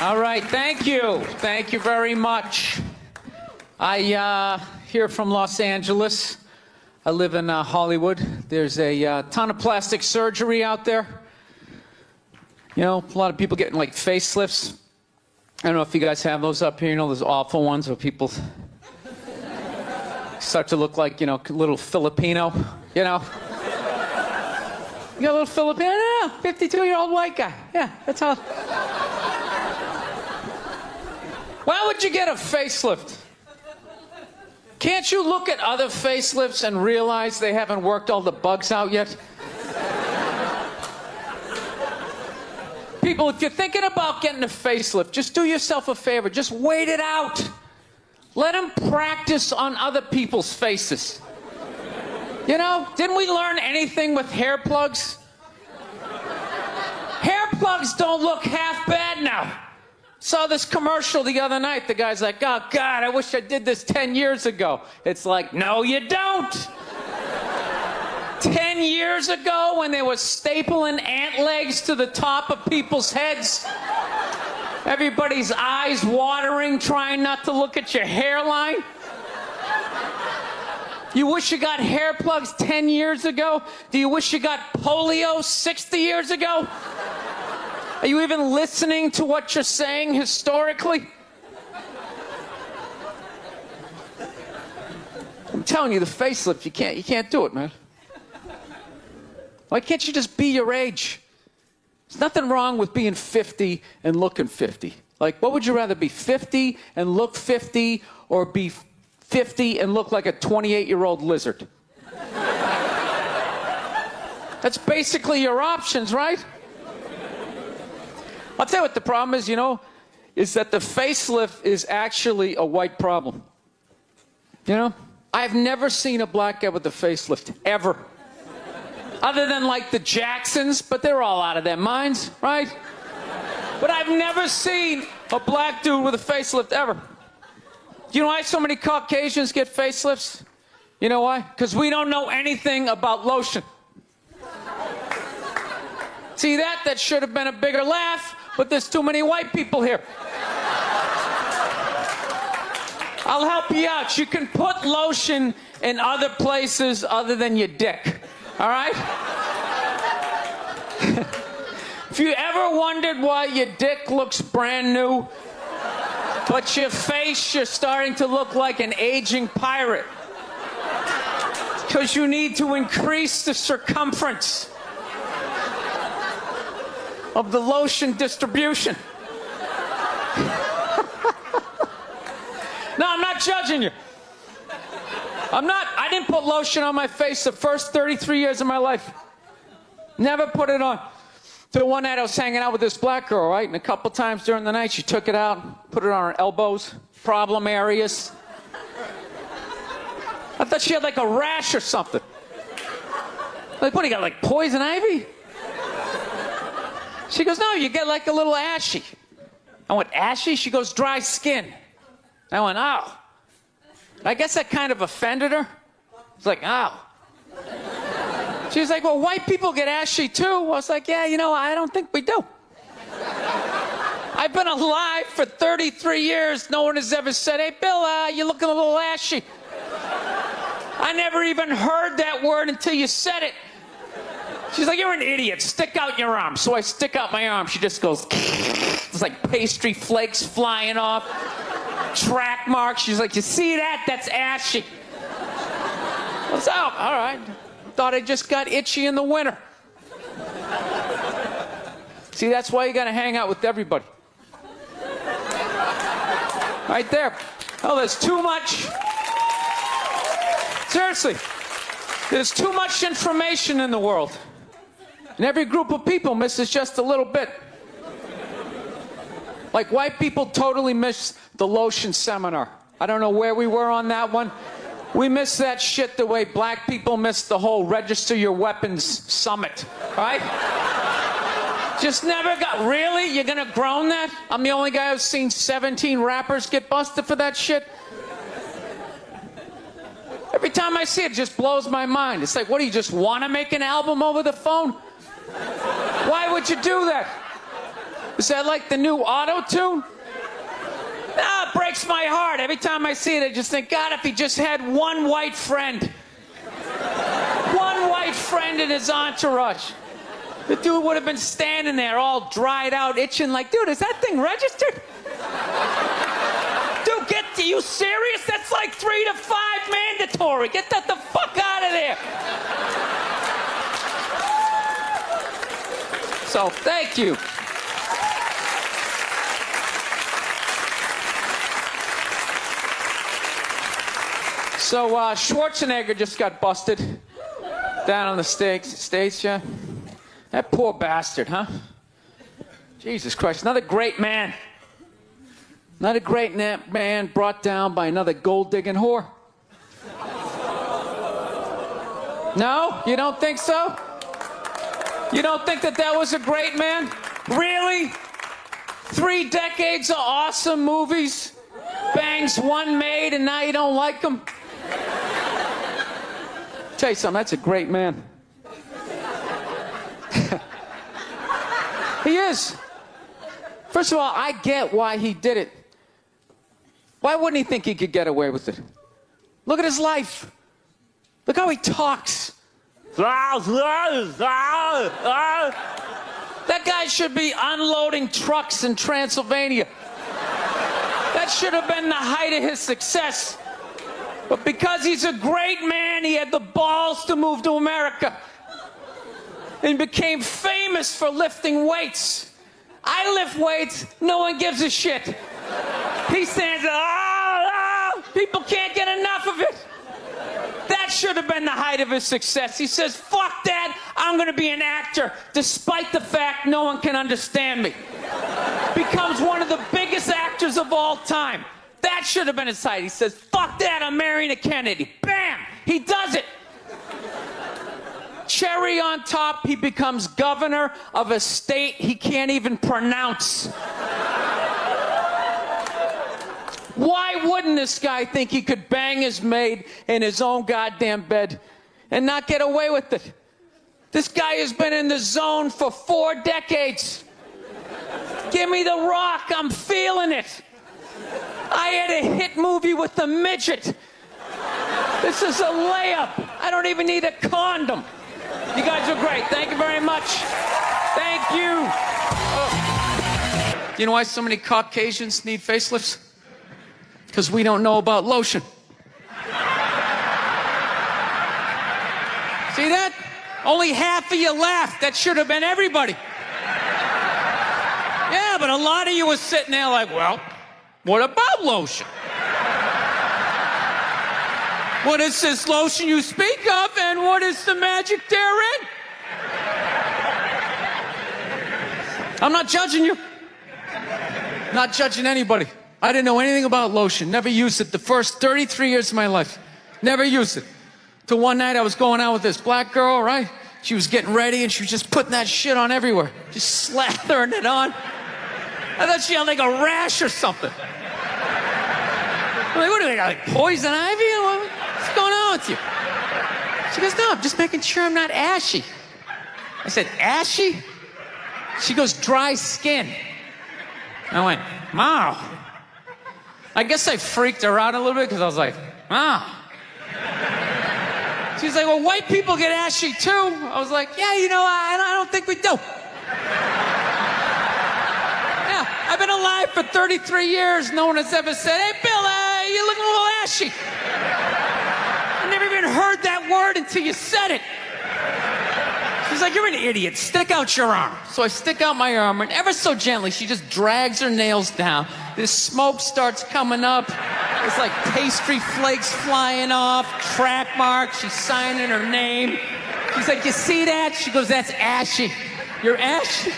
All right, thank you. Thank you very much. I here from Los Angeles. I live in Hollywood. There's a ton of plastic surgery out there. You know, a lot of people getting like facelifts. I don't know if you guys have those up here. You know, those awful ones where people Start to look like, a little Filipino, You got a little Filipino? Yeah, 52-year-old white guy. Yeah, that's how. Why would you get a facelift? Can't you look at other facelifts and realize they haven't worked all the bugs out yet? People, if you're thinking about getting a facelift, just do yourself a favor. Just wait it out. Let them practice on other people's faces. Didn't we learn anything with hair plugs? Hair plugs don't look half bad now. Saw this commercial the other night. The guy's like, oh, God, I wish I did this 10 years ago. It's like, no, you don't. 10 years ago, when they were stapling ant legs to the top of people's heads, everybody's eyes watering, trying not to look at your hairline. You wish you got hair plugs 10 years ago? Do you wish you got polio 60 years ago? Are you even listening to what you're saying historically? I'm telling you, the facelift, you can't do it, man. Why can't you just be your age? There's nothing wrong with being 50 and looking 50. Like, what would you rather be, 50 and look 50, or be 50 and look like a 28-year-old lizard? That's basically your options, right? I'll tell you what the problem is, is that the facelift is actually a white problem. I've never seen a black guy with a facelift, ever. Other than like the Jacksons, but they're all out of their minds, right? But I've never seen a black dude with a facelift, ever. Do you know why so many Caucasians get facelifts? You know why? Because we don't know anything about lotion. See that? That should have been a bigger laugh, but there's too many white people here. I'll help you out. You can put lotion in other places other than your dick. All right? If you ever wondered why your dick looks brand new, but your face, you're starting to look like an aging pirate, because you need to increase the circumference of the lotion distribution. No, I'm not judging you. I didn't put lotion on my face the first 33 years of my life. Never put it on. The one night I was hanging out with this black girl, right? And a couple times during the night, she took it out, put it on her elbows, problem areas. I thought she had like a rash or something. Like, what, you got like poison ivy? She goes, no, you get like a little ashy. I went, ashy? She goes, dry skin. I went, oh. I guess that kind of offended her. It's like, oh. She's like, well, white people get ashy too. I was like, yeah, I don't think we do. I've been alive for 33 years. No one has ever said, hey, Bill, you're looking a little ashy. I never even heard that word until you said it. She's like, you're an idiot. Stick out your arm. So I stick out my arm. She just goes, it's like pastry flakes flying off. Track marks. She's like, you see that? That's ashy. What's up? All right. Thought I just got itchy in the winter. See, that's why you got to hang out with everybody. Right there. Oh, there's too much. Seriously. There's too much information in the world. And every group of people misses just a little bit. Like, white people totally missed the lotion seminar. I don't know where we were on that one. We missed that shit the way black people missed the whole register your weapons summit, right? Just never got, really? You're gonna groan that? I'm the only guy who's seen 17 rappers get busted for that shit? Every time I see it, it just blows my mind. It's like, what, do you just want to make an album over the phone? Why would you do that? Is that like the new auto-tune? No, it breaks my heart. Every time I see it, I just think, God, if he just had one white friend. One white friend in his entourage. The dude would have been standing there all dried out, itching like, dude, is that thing registered? Dude, Are you serious? That's like 3 to 5 mandatory. Get that the fuck out of there. So, thank you. So, Schwarzenegger just got busted down on the States, yeah? That poor bastard, huh? Jesus Christ, another great man. Another great man brought down by another gold-digging whore. No? You don't think so? You don't think that was a great man? Really? 3 decades of awesome movies? Bangs one made and now you don't like him? Tell you something, that's a great man. He is. First of all, I get why he did it. Why wouldn't he think he could get away with it? Look at his life. Look how he talks. That guy should be unloading trucks in Transylvania. That should have been the height of his success. But because he's a great man, he had the balls to move to America and became famous for lifting weights. I lift weights, no one gives a shit. He stands there, people can't get enough of it. That should have been the height of his success. He says, fuck that, I'm gonna be an actor, despite the fact no one can understand me. Becomes one of the biggest actors of all time. That should have been his height. He says, fuck that, I'm marrying a Kennedy. Bam! He does it. Cherry on top, he becomes governor of a state he can't even pronounce. Why wouldn't this guy think he could bang his maid in his own goddamn bed and not get away with it? This guy has been in the zone for 4 decades. Give me the rock, I'm feeling it. I had a hit movie with a midget. This is a layup. I don't even need a condom. You guys are great. Thank you very much. Thank you. You know why so many Caucasians need facelifts? Because we don't know about lotion. See that? Only half of you laughed. That should have been everybody. Yeah, but a lot of you were sitting there like, well, what about lotion? What is this lotion you speak of, and what is the magic therein? I'm not judging you. Not judging anybody. I didn't know anything about lotion. Never used it the first 33 years of my life. Never used it. Till one night I was going out with this black girl, right? She was getting ready and she was just putting that shit on everywhere. Just slathering it on. I thought she had like a rash or something. I'm like, what do we got, like poison ivy? What's going on with you? She goes, no, I'm just making sure I'm not ashy. I said, ashy? She goes, dry skin. I went, wow. I guess I freaked her out a little bit because I was like, wow. She's like, well, white people get ashy too. I was like, yeah, you know, I don't think we do. Yeah, I've been alive for 33 years. No one has ever said, hey, Bill, you're looking a little ashy. I never even heard that word until you said it. She's like, you're an idiot. Stick out your arm. So I stick out my arm, and ever so gently, she just drags her nails down. This smoke starts coming up. There's like pastry flakes flying off, track marks. She's signing her name. She's like, you see that? She goes, that's ashy. You're ashy?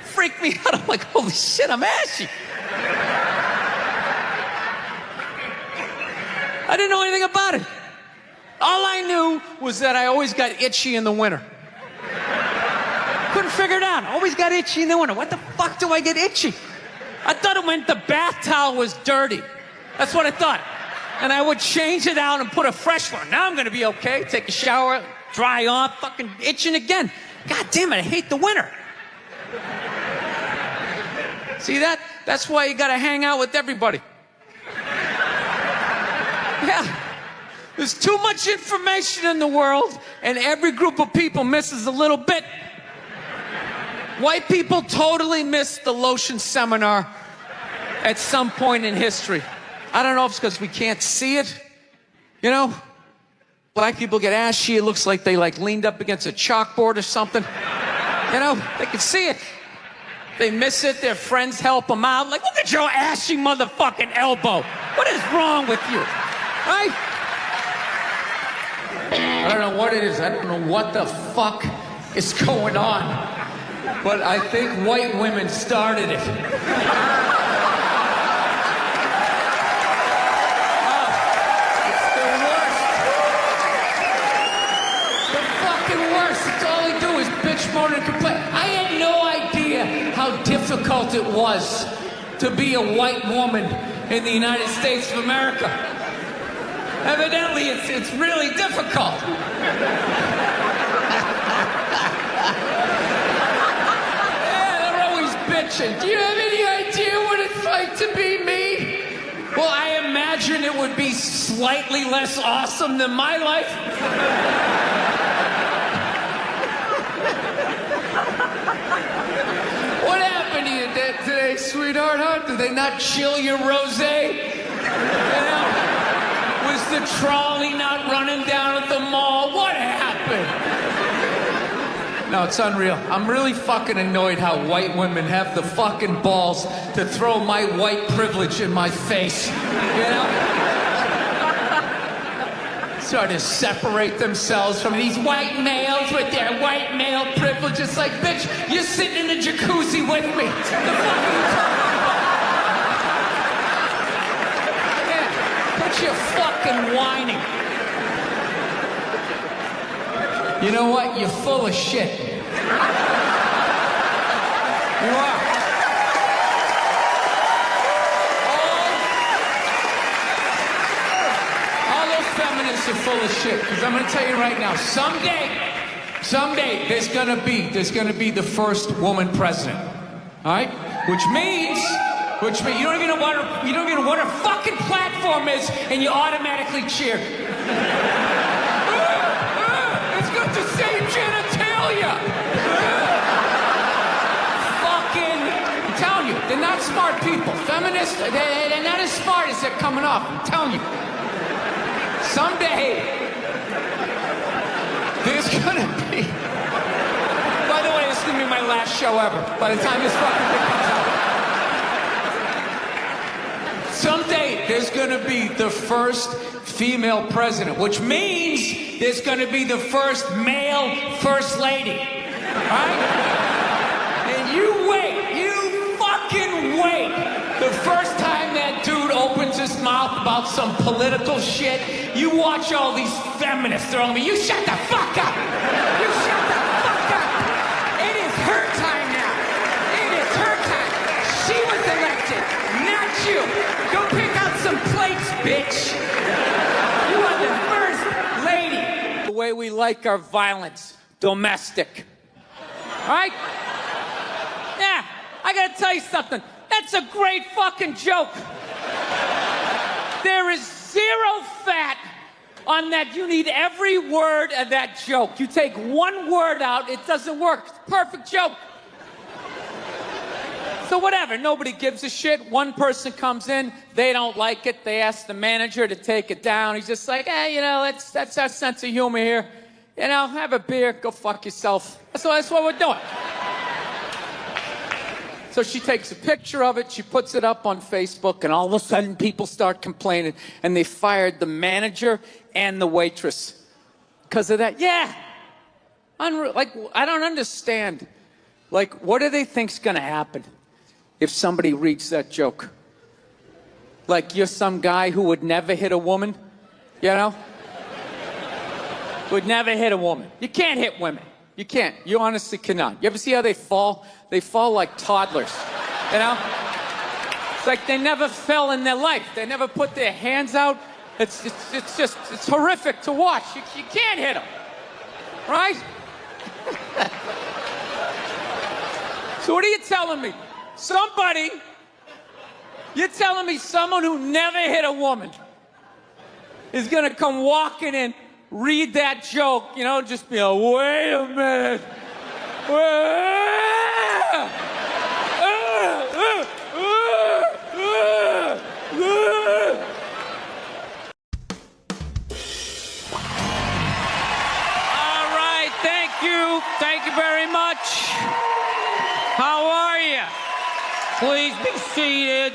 Freaked me out. I'm like, holy shit, I'm ashy. I didn't know anything about it. All I knew was that I always got itchy in the winter. Couldn't figure it out. Always got itchy in the winter. What the fuck do I get itchy? I thought it meant the bath towel was dirty. That's what I thought. And I would change it out and put a fresh one. Now I'm gonna be okay. Take a shower, dry off, fucking itching again. God damn it, I hate the winter. See that? That's why you gotta hang out with everybody. Yeah. There's too much information in the world, and every group of people misses a little bit. White people totally missed the lotion seminar at some point in history. I don't know if it's because we can't see it. You know? Black people get ashy. It looks like they leaned up against a chalkboard or something. You know? They can see it. They miss it. Their friends help them out. Like, look at your ashy motherfucking elbow. What is wrong with you? Right? I don't know what it is. I don't know what the fuck is going on. But I think white women started it. All they do is bitch, moan, and complain. I had no idea how difficult it was to be a white woman in the United States of America. Evidently, it's really difficult. Yeah, they're always bitching. Do you have any idea what it's like to be me? Well, I imagine it would be slightly less awesome than my life. What happened to you today, sweetheart, huh? Did they not chill your rosé? You know? Was the trolley not running down at the mall? What happened? No, it's unreal. I'm really fucking annoyed how white women have the fucking balls to throw my white privilege in my face. You know? Sort of separate themselves from these white males with their white male privilege. It's like, bitch, you're sitting in the jacuzzi with me. The fuck are you talking about? Yeah, quit your fucking whining. You know what? You're full of shit. You are. Feminists are full of shit, because I'm going to tell you right now, someday there's going to be the first woman president, all right? Which means you don't even know what her fucking platform is, and you automatically cheer. It's got the same genitalia. I'm telling you, they're not smart people. Feminists, they're not as smart as they're coming off. I'm telling you. Someday, there's gonna be... By the way, this is gonna be my last show ever, by the time this fucking thing comes out. Someday, there's gonna be the first female president, which means there's gonna be the first male first lady. Right? And you wait, you fucking wait. The first time that dude opens his mouth about some political shit, you watch all these feminists throwing me, you shut the fuck up! You shut the fuck up! It is her time now! It is her time! She was elected, not you! Go pick out some plates, bitch! You are the first lady! The way we like our violence, domestic. Alright? Yeah, I gotta tell you something. That's a great fucking joke. There is zero fat on that. You need every word of that joke. You take one word out, it doesn't work. It's a perfect joke. So whatever, nobody gives a shit. One person comes in, they don't like it. They ask the manager to take it down. He's just like, hey, you know, that's our sense of humor here. You know, have a beer, go fuck yourself. That's what we're doing. So she takes a picture of it, she puts it up on Facebook, and all of a sudden people start complaining, and they fired the manager and the waitress because of that. Yeah. Like, I don't understand. Like, what do they think's gonna happen if somebody reads that joke? Like, you're some guy who would never hit a woman, you know? Would never hit a woman. You can't hit women. You can't. You honestly cannot. You ever see how they fall? They fall like toddlers, you know? It's like they never fell in their life. They never put their hands out. It's horrific to watch. You can't hit them, right? So what are you telling me? You're telling me someone who never hit a woman is gonna come walking in, read that joke, you know, just be like, wait a minute. Thank you very much. How are you? Please be seated.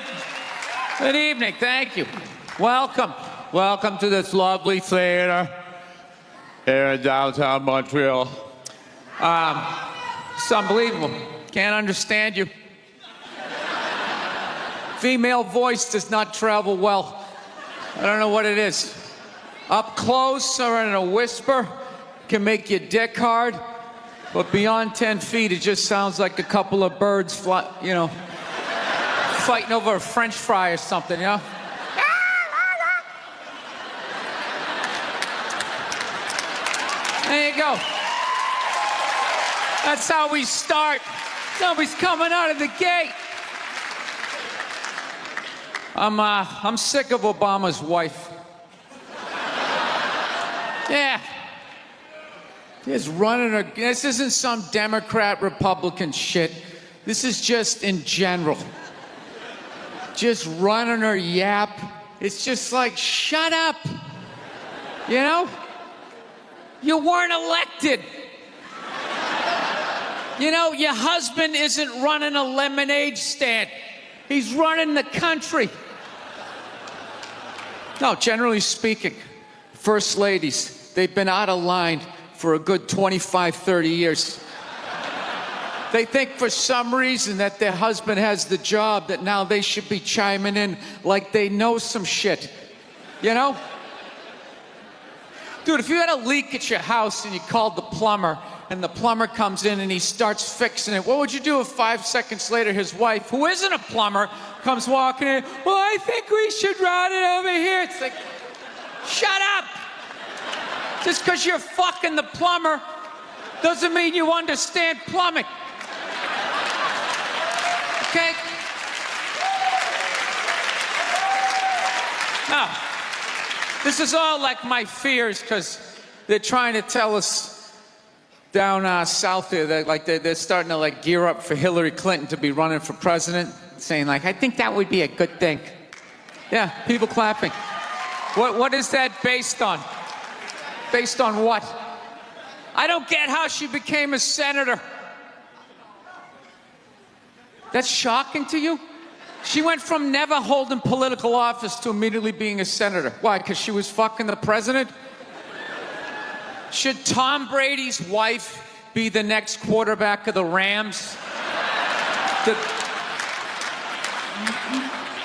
Good evening. Thank you. Welcome. Welcome to this lovely theater here in downtown Montreal. It's unbelievable. Can't understand you. Female voice does not travel well. I don't know what it is. Up close or in a whisper can make your dick hard, but beyond 10 feet, it just sounds like a couple of birds fighting over a French fry or something, you know? There you go. That's how we start. Somebody's coming out of the gate. I'm sick of Obama's wife. Yeah. Just running her. This isn't some Democrat, Republican shit. This is just in general. Just running her yap. It's just like, shut up. You know? You weren't elected. You know, your husband isn't running a lemonade stand. He's running the country. No, generally speaking, first ladies, they've been out of line for a good 25, 30 years. They think for some reason that their husband has the job, that now they should be chiming in like they know some shit. You know? Dude, if you had a leak at your house and you called the plumber, and the plumber comes in and he starts fixing it, what would you do if 5 seconds later his wife, who isn't a plumber, comes walking in? Well, I think we should route it over here. It's like, shut up. Just because you're fucking the plumber doesn't mean you understand plumbing. Okay? Now, this is all like my fears, because they're trying to tell us down south here that they're starting to gear up for Hillary Clinton to be running for president, saying I think that would be a good thing. Yeah, people clapping. What is that based on? Based on what? I don't get how she became a senator. That's shocking to you? She went from never holding political office to immediately being a senator. Why? Because she was fucking the president? Should Tom Brady's wife be the next quarterback of the Rams?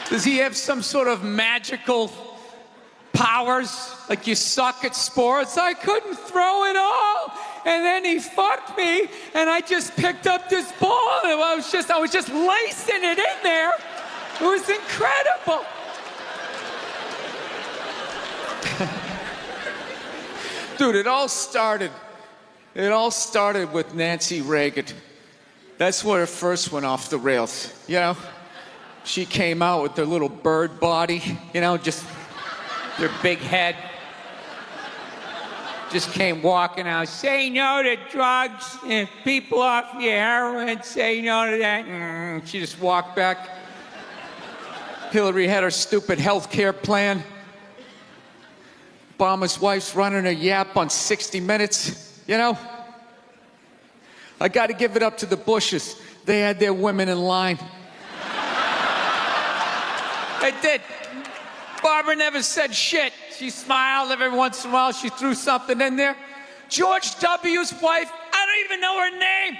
Does he have some sort of magical powers? Like, you suck at sports? I couldn't throw it all, and then he fucked me, and I just picked up this ball, and I was just lacing it in there. It was incredible. Dude, it all started with Nancy Reagan. That's where it first went off the rails, you know? She came out with her little bird body, you know, just her big head. Just came walking out, say no to drugs, and people off your heroin, say no to that. She just walked back. Hillary had her stupid health care plan. Obama's wife's running a yap on 60 Minutes, you know? I got to give it up to the Bushes. They had their women in line. They did. Barbara never said shit. She smiled every once in a while. She threw something in there. George W.'s wife, I don't even know her name.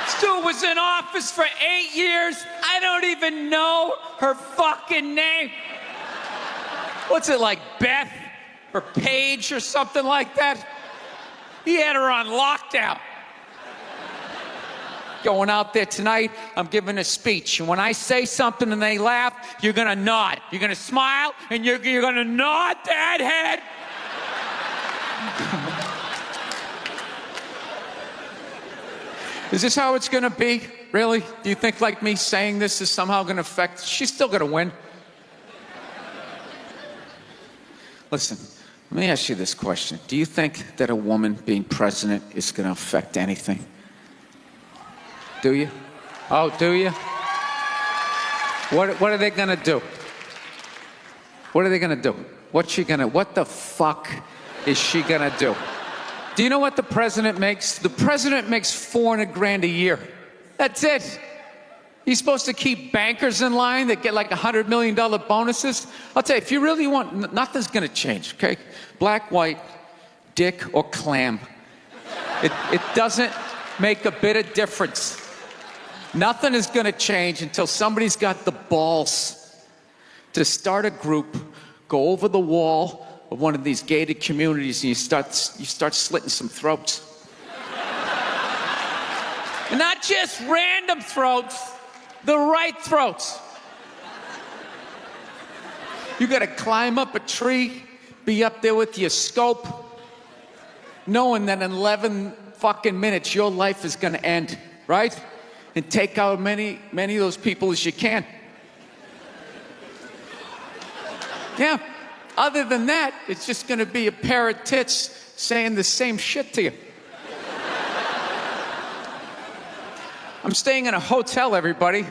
Stu was in office for 8 years. I don't even know her fucking name. What's it, like Beth or Paige or something like that? He had her on lockdown. Going out there tonight, I'm giving a speech. And when I say something and they laugh, you're going to nod. You're going to smile, and you're going to nod that head. Is this how it's going to be? Really? Do you think me saying this is somehow going to affect? She's still going to win. Listen, let me ask you this question. Do you think that a woman being president is going to affect anything? Do you? Oh, do you? What are they going to do? What are they going to do? What the fuck is she going to do? Do you know what the president makes? The president makes $400,000 a year. That's it. He's supposed to keep bankers in line that get like $100 million bonuses. I'll tell you, if you really want, nothing's going to change, okay? Black, white, dick, or clam. It doesn't make a bit of difference. Nothing is going to change until somebody's got the balls to start a group, go over the wall of one of these gated communities, and you start slitting some throats. And not just random throats, the right throats. You got to climb up a tree, be up there with your scope, knowing that in 11 fucking minutes your life is going to end, right? And take out many of those people as you can. Yeah. Other than that, it's just going to be a pair of tits saying the same shit to you. I'm staying in a hotel, everybody.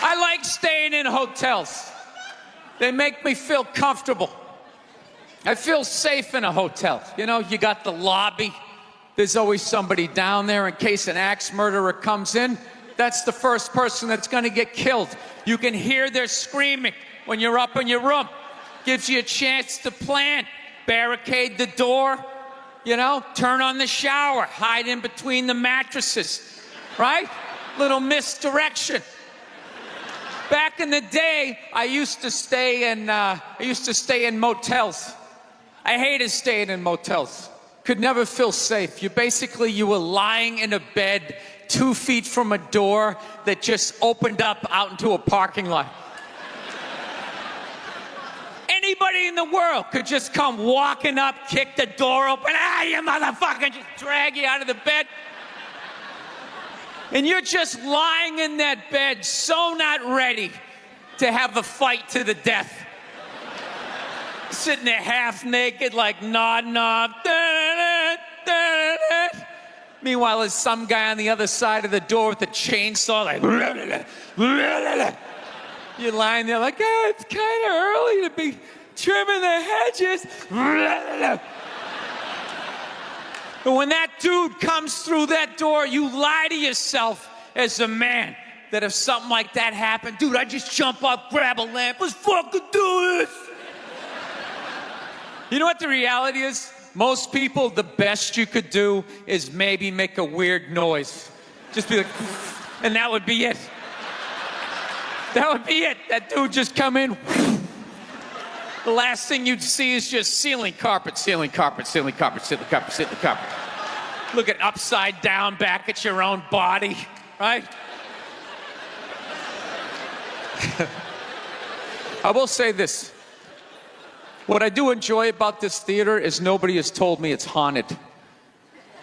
I like staying in hotels. They make me feel comfortable. I feel safe in a hotel. You know, you got the lobby. There's always somebody down there in case an axe murderer comes in. That's the first person that's going to get killed. You can hear their screaming when you're up in your room. Gives you a chance to plan. Barricade the door, you know, turn on the shower, hide in between the mattresses, right? Little misdirection. Back in the day, I used to stay in motels. I hated staying in motels. Could never feel safe. You were lying in a bed 2 feet from a door that just opened up out into a parking lot. Anybody in the world could just come walking up, kick the door open, you motherfucker, just drag you out of the bed. And you're just lying in that bed, so not ready to have a fight to the death. Sitting there half naked, like nodding off. Meanwhile, there's some guy on the other side of the door with a chainsaw, like. You're lying there like, it's kind of early to be trimming the hedges. And when that dude comes through that door, you lie to yourself as a man that if something like that happened, dude, I'd just jump up, grab a lamp, let's fucking do this. You know what the reality is? Most people, the best you could do is maybe make a weird noise. Just be like, and that would be it. That would be it. That dude just come in. The last thing you'd see is just ceiling carpet, ceiling carpet, ceiling carpet, ceiling carpet, ceiling carpet. Looking upside down back at your own body, right? I will say this. What I do enjoy about this theater is nobody has told me it's haunted.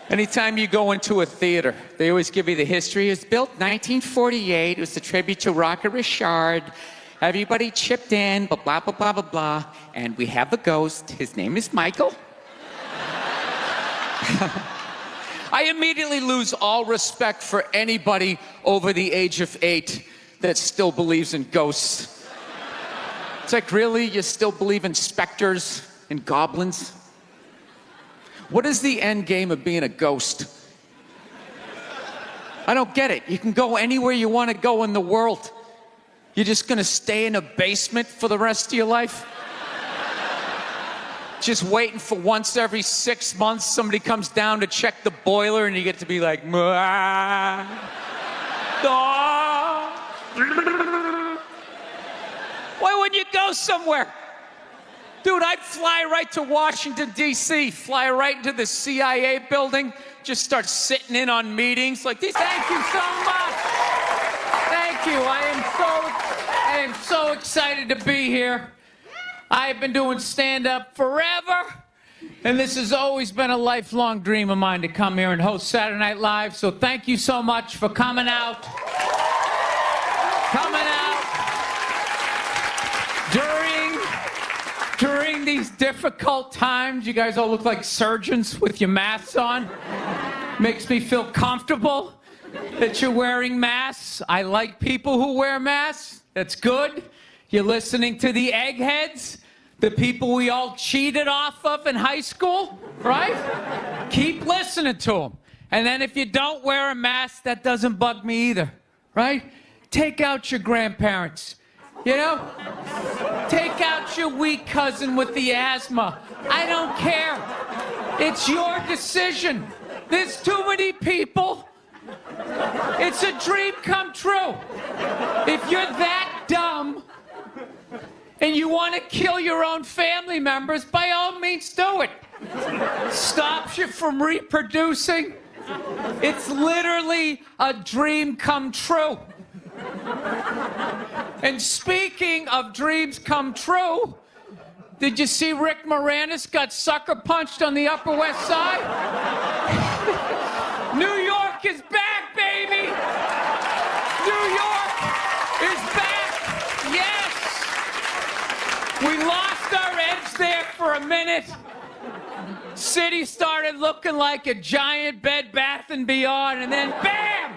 Anytime you go into a theater, they always give you the history. It was built 1948. It was a tribute to Rocket Richard. Everybody chipped in, blah, blah, blah, blah, blah, blah. And we have a ghost. His name is Michael. I immediately lose all respect for anybody over the age of 8 that still believes in ghosts. It's like, really? You still believe in specters and goblins? What is the end game of being a ghost? I don't get it. You can go anywhere you want to go in the world. You're just going to stay in a basement for the rest of your life? Just waiting for once every 6 months somebody comes down to check the boiler and you get to be like, why wouldn't you go somewhere? Dude, I'd fly right to Washington, D.C., fly right into the CIA building, just start sitting in on meetings like this. Thank you so much. Thank you. I am so excited to be here. I've been doing stand-up forever, and this has always been a lifelong dream of mine to come here and host Saturday Night Live, so thank you so much for coming out. During these difficult times, you guys all look like surgeons with your masks on. Makes me feel comfortable that you're wearing masks. I like people who wear masks. That's good. You're listening to the eggheads. The people we all cheated off of in high school, right? Keep listening to them. And then if you don't wear a mask, that doesn't bug me either, right? Take out your grandparents, you know? Take out your weak cousin with the asthma. I don't care. It's your decision. There's too many people. It's a dream come true. If you're that dumb and you want to kill your own family members, by all means do it. Stops you from reproducing. It's literally a dream come true. And speaking of dreams come true, did you see Rick Moranis got sucker punched on the Upper West Side? New York is back, baby! New York is back! Yes! We lost our edge there for a minute. City started looking like a giant Bed Bath & Beyond, and then BAM!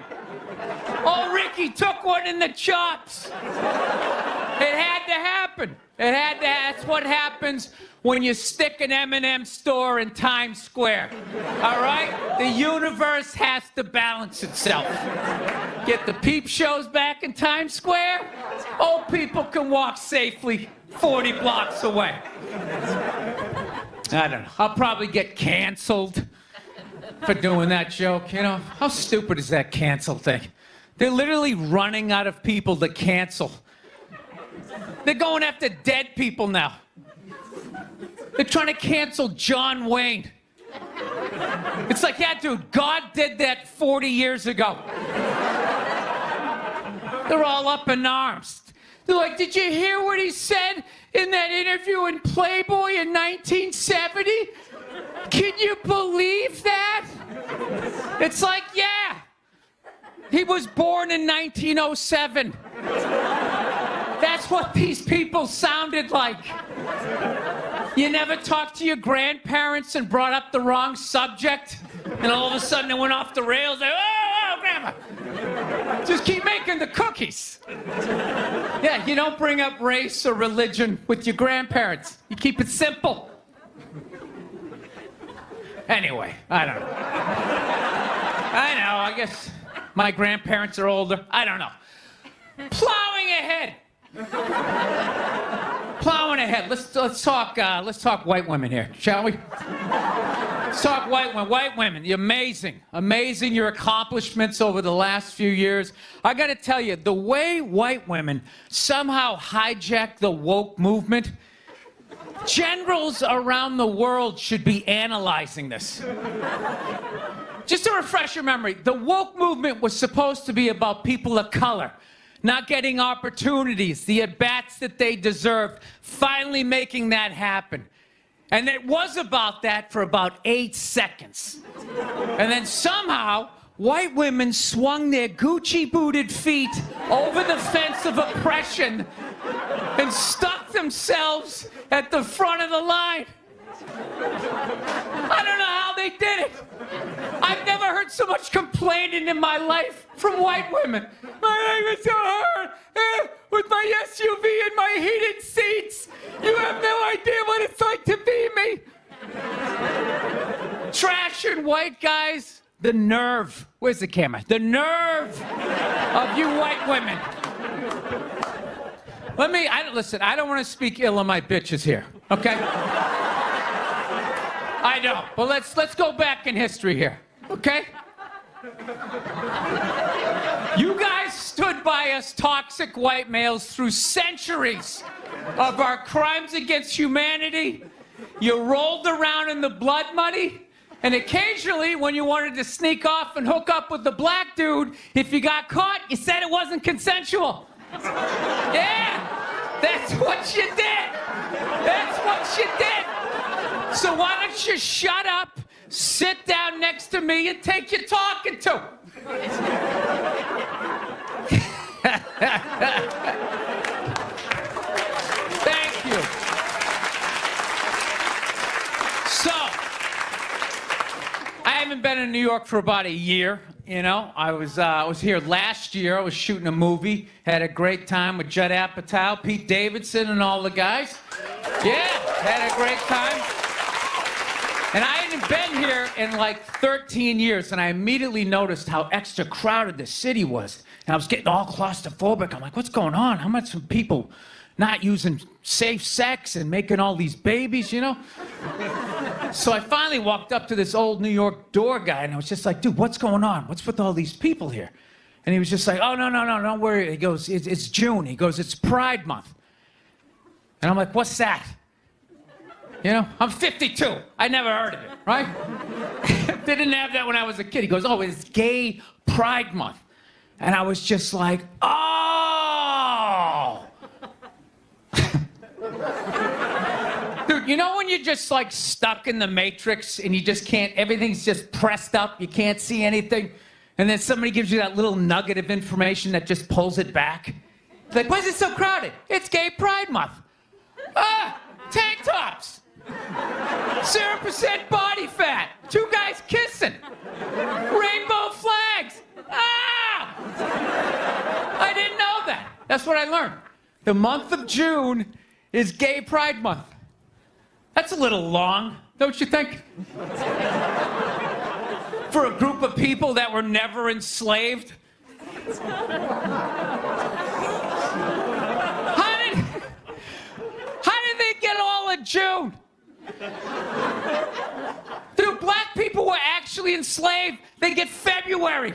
Oh, Ricky took one in the chops. It had to happen. That's what happens when you stick an M&M store in Times Square. All right? The universe has to balance itself. Get the peep shows back in Times Square. Old people can walk safely 40 blocks away. I don't know. I'll probably get canceled for doing that joke, you know? How stupid is that cancel thing? They're literally running out of people to cancel. They're going after dead people now. They're trying to cancel John Wayne. It's like, yeah, dude, God did that 40 years ago. They're all up in arms. They're like, did you hear what he said in that interview in Playboy in 1970? Can you believe that? It's like, yeah. He was born in 1907. That's what these people sounded like. You never talked to your grandparents and brought up the wrong subject, and all of a sudden it went off the rails. Like, oh, Grandma. Just keep making the cookies. Yeah, you don't bring up race or religion with your grandparents. You keep it simple. Anyway, I don't know. I guess my grandparents are older. I don't know. Plowing ahead. Plowing ahead. Let's talk white women here, shall we? Let's talk white women. White women, you're amazing. Amazing your accomplishments over the last few years. I got to tell you, the way white women somehow hijacked the woke movement, generals around the world should be analyzing this. Just to refresh your memory, the woke movement was supposed to be about people of color not getting opportunities, the at-bats that they deserved, finally making that happen. And it was about that for about 8 seconds. And then somehow, white women swung their Gucci-booted feet over the fence of oppression and stuck themselves at the front of the line. I don't know how they did it. I've never heard so much complaining in my life from white women. My life is so hard. With my SUV and my heated seats. You have no idea what it's like to be me. Trashing white guys. The nerve. Where's the camera? The nerve of you white women. Listen, I don't want to speak ill of my bitches here, okay? I know, but let's go back in history here, okay? You guys stood by us toxic white males through centuries of our crimes against humanity. You rolled around in the blood money, and occasionally when you wanted to sneak off and hook up with the black dude, if you got caught, you said it wasn't consensual. Yeah, that's what you did. That's what you did. So why don't you shut up, sit down next to me, and take your talking to? Thank you. So, I haven't been in New York for about a year. You know, I was here last year. I was shooting a movie. Had a great time with Judd Apatow, Pete Davidson, and all the guys. Yeah, had a great time. And I hadn't been here in like 13 years, and I immediately noticed how extra crowded the city was. And I was getting all claustrophobic. I'm like, what's going on? How much some people not using safe sex and making all these babies, you know? So I finally walked up to this old New York door guy, and I was just like, dude, what's going on? What's with all these people here? And he was just like, oh, no, don't worry. He goes, it's June. He goes, it's Pride Month. And I'm like, what's that? You know, I'm 52. I never heard of it, right? They didn't have that when I was a kid. He goes, oh, it's Gay Pride Month. And I was just like, oh. Dude, you know when you're just like stuck in the Matrix and you just can't, everything's just pressed up, you can't see anything, and then somebody gives you that little nugget of information that just pulls it back? It's like, why is it so crowded? It's Gay Pride Month. Ah, tank tops. 0% body fat. 2 guys kissing. Rainbow flags. Ah! I didn't know that. That's what I learned. The month of June is Gay Pride Month. That's a little long, don't you think? For a group of people that were never enslaved. How did they get all of June? Dude, black people were actually enslaved. They get February.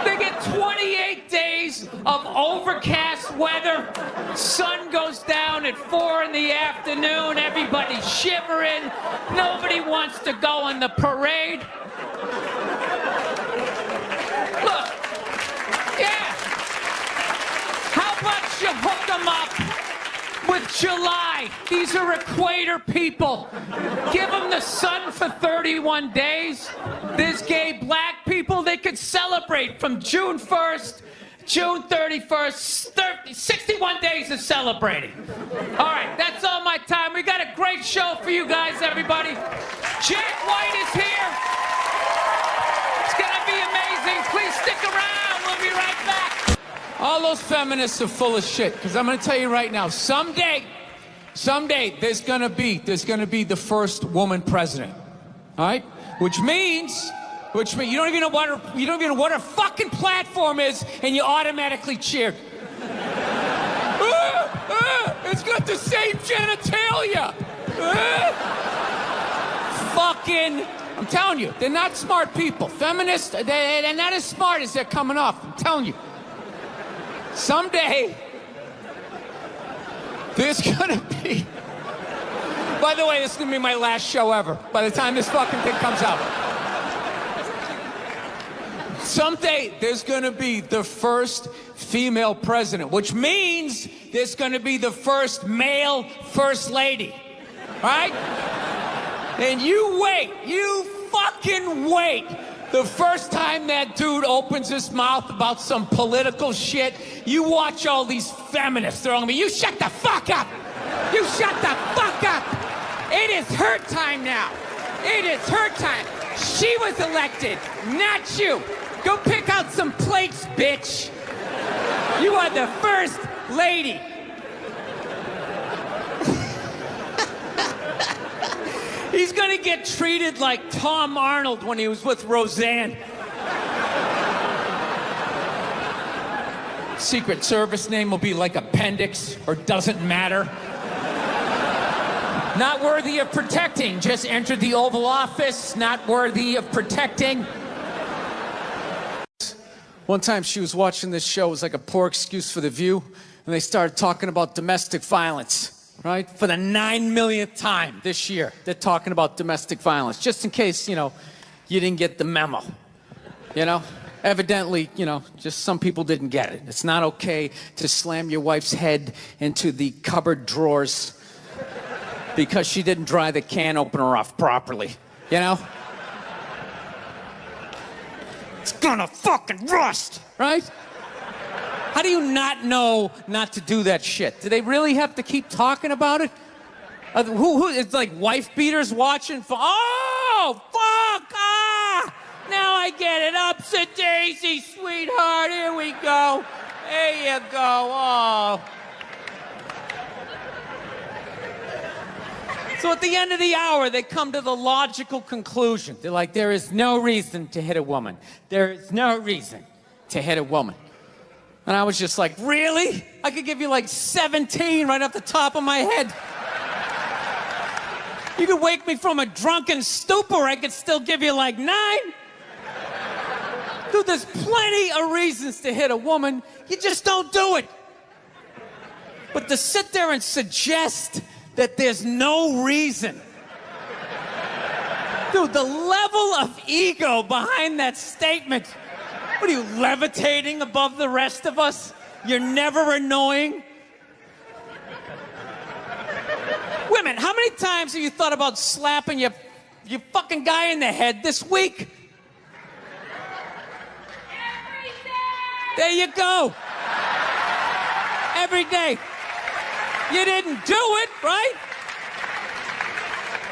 They get 28 days of overcast weather. Sun goes down at 4 in the afternoon. Everybody's shivering. Nobody wants to go on the parade. Look, yeah. How about you hook them up with July? These are equator people. Give them the sun for 31 days. There's gay black people, they could celebrate from June 1st, June 31st, 61 days of celebrating. All right, that's all my time. We got a great show for you guys, everybody. Jack White is here. It's gonna be amazing. Please stick around. We'll be right back. All those feminists are full of shit, because I'm going to tell you right now, someday, there's going to be the first woman president. All right? Which means you don't even know what her fucking platform is, and you automatically cheered. It's got the same genitalia. Fucking, I'm telling you, they're not smart people. Feminists, they're not as smart as they're coming off. I'm telling you. Someday, there's gonna be... By the way, this is gonna be my last show ever, by the time this fucking thing comes out. Someday, there's gonna be the first female president, which means there's gonna be the first male first lady. Right? And you wait, you fucking wait. The first time that dude opens his mouth about some political shit, you watch all these feminists throwing me. You shut the fuck up! You shut the fuck up! It is her time now. It is her time. She was elected, not you. Go pick out some plates, bitch. You are the first lady. He's gonna get treated like Tom Arnold when he was with Roseanne. Secret Service name will be like Appendix or Doesn't Matter. Not worthy of protecting. Just entered the Oval Office. Not worthy of protecting. One time she was watching this show. It was like a poor excuse for The View. And they started talking about domestic violence. Right? For the 9 millionth time this year, they're talking about domestic violence. Just in case, you didn't get the memo. Evidently, just some people didn't get it. It's not okay to slam your wife's head into the cupboard drawers because she didn't dry the can opener off properly. It's gonna fucking rust, right? How do you not know not to do that shit? Do they really have to keep talking about it? It's like wife beaters watching. Oh, fuck! Ah! Now I I get it. Ups-a-daisy, sweetheart. Here we go. There you go. Oh. So at the end of the hour, they come to the logical conclusion. They're like, there is no reason to hit a woman. There is no reason to hit a woman. And I was just like, really? I could give you like 17 right off the top of my head. You could wake me from a drunken stupor, I could still give you like 9. Dude, there's plenty of reasons to hit a woman. You just don't do it. But to sit there and suggest that there's no reason. Dude, the level of ego behind that statement. What are you, levitating above the rest of us? You're never annoying? Women, how many times have you thought about slapping your fucking guy in the head this week? Every day! There you go. Every day. You didn't do it, right?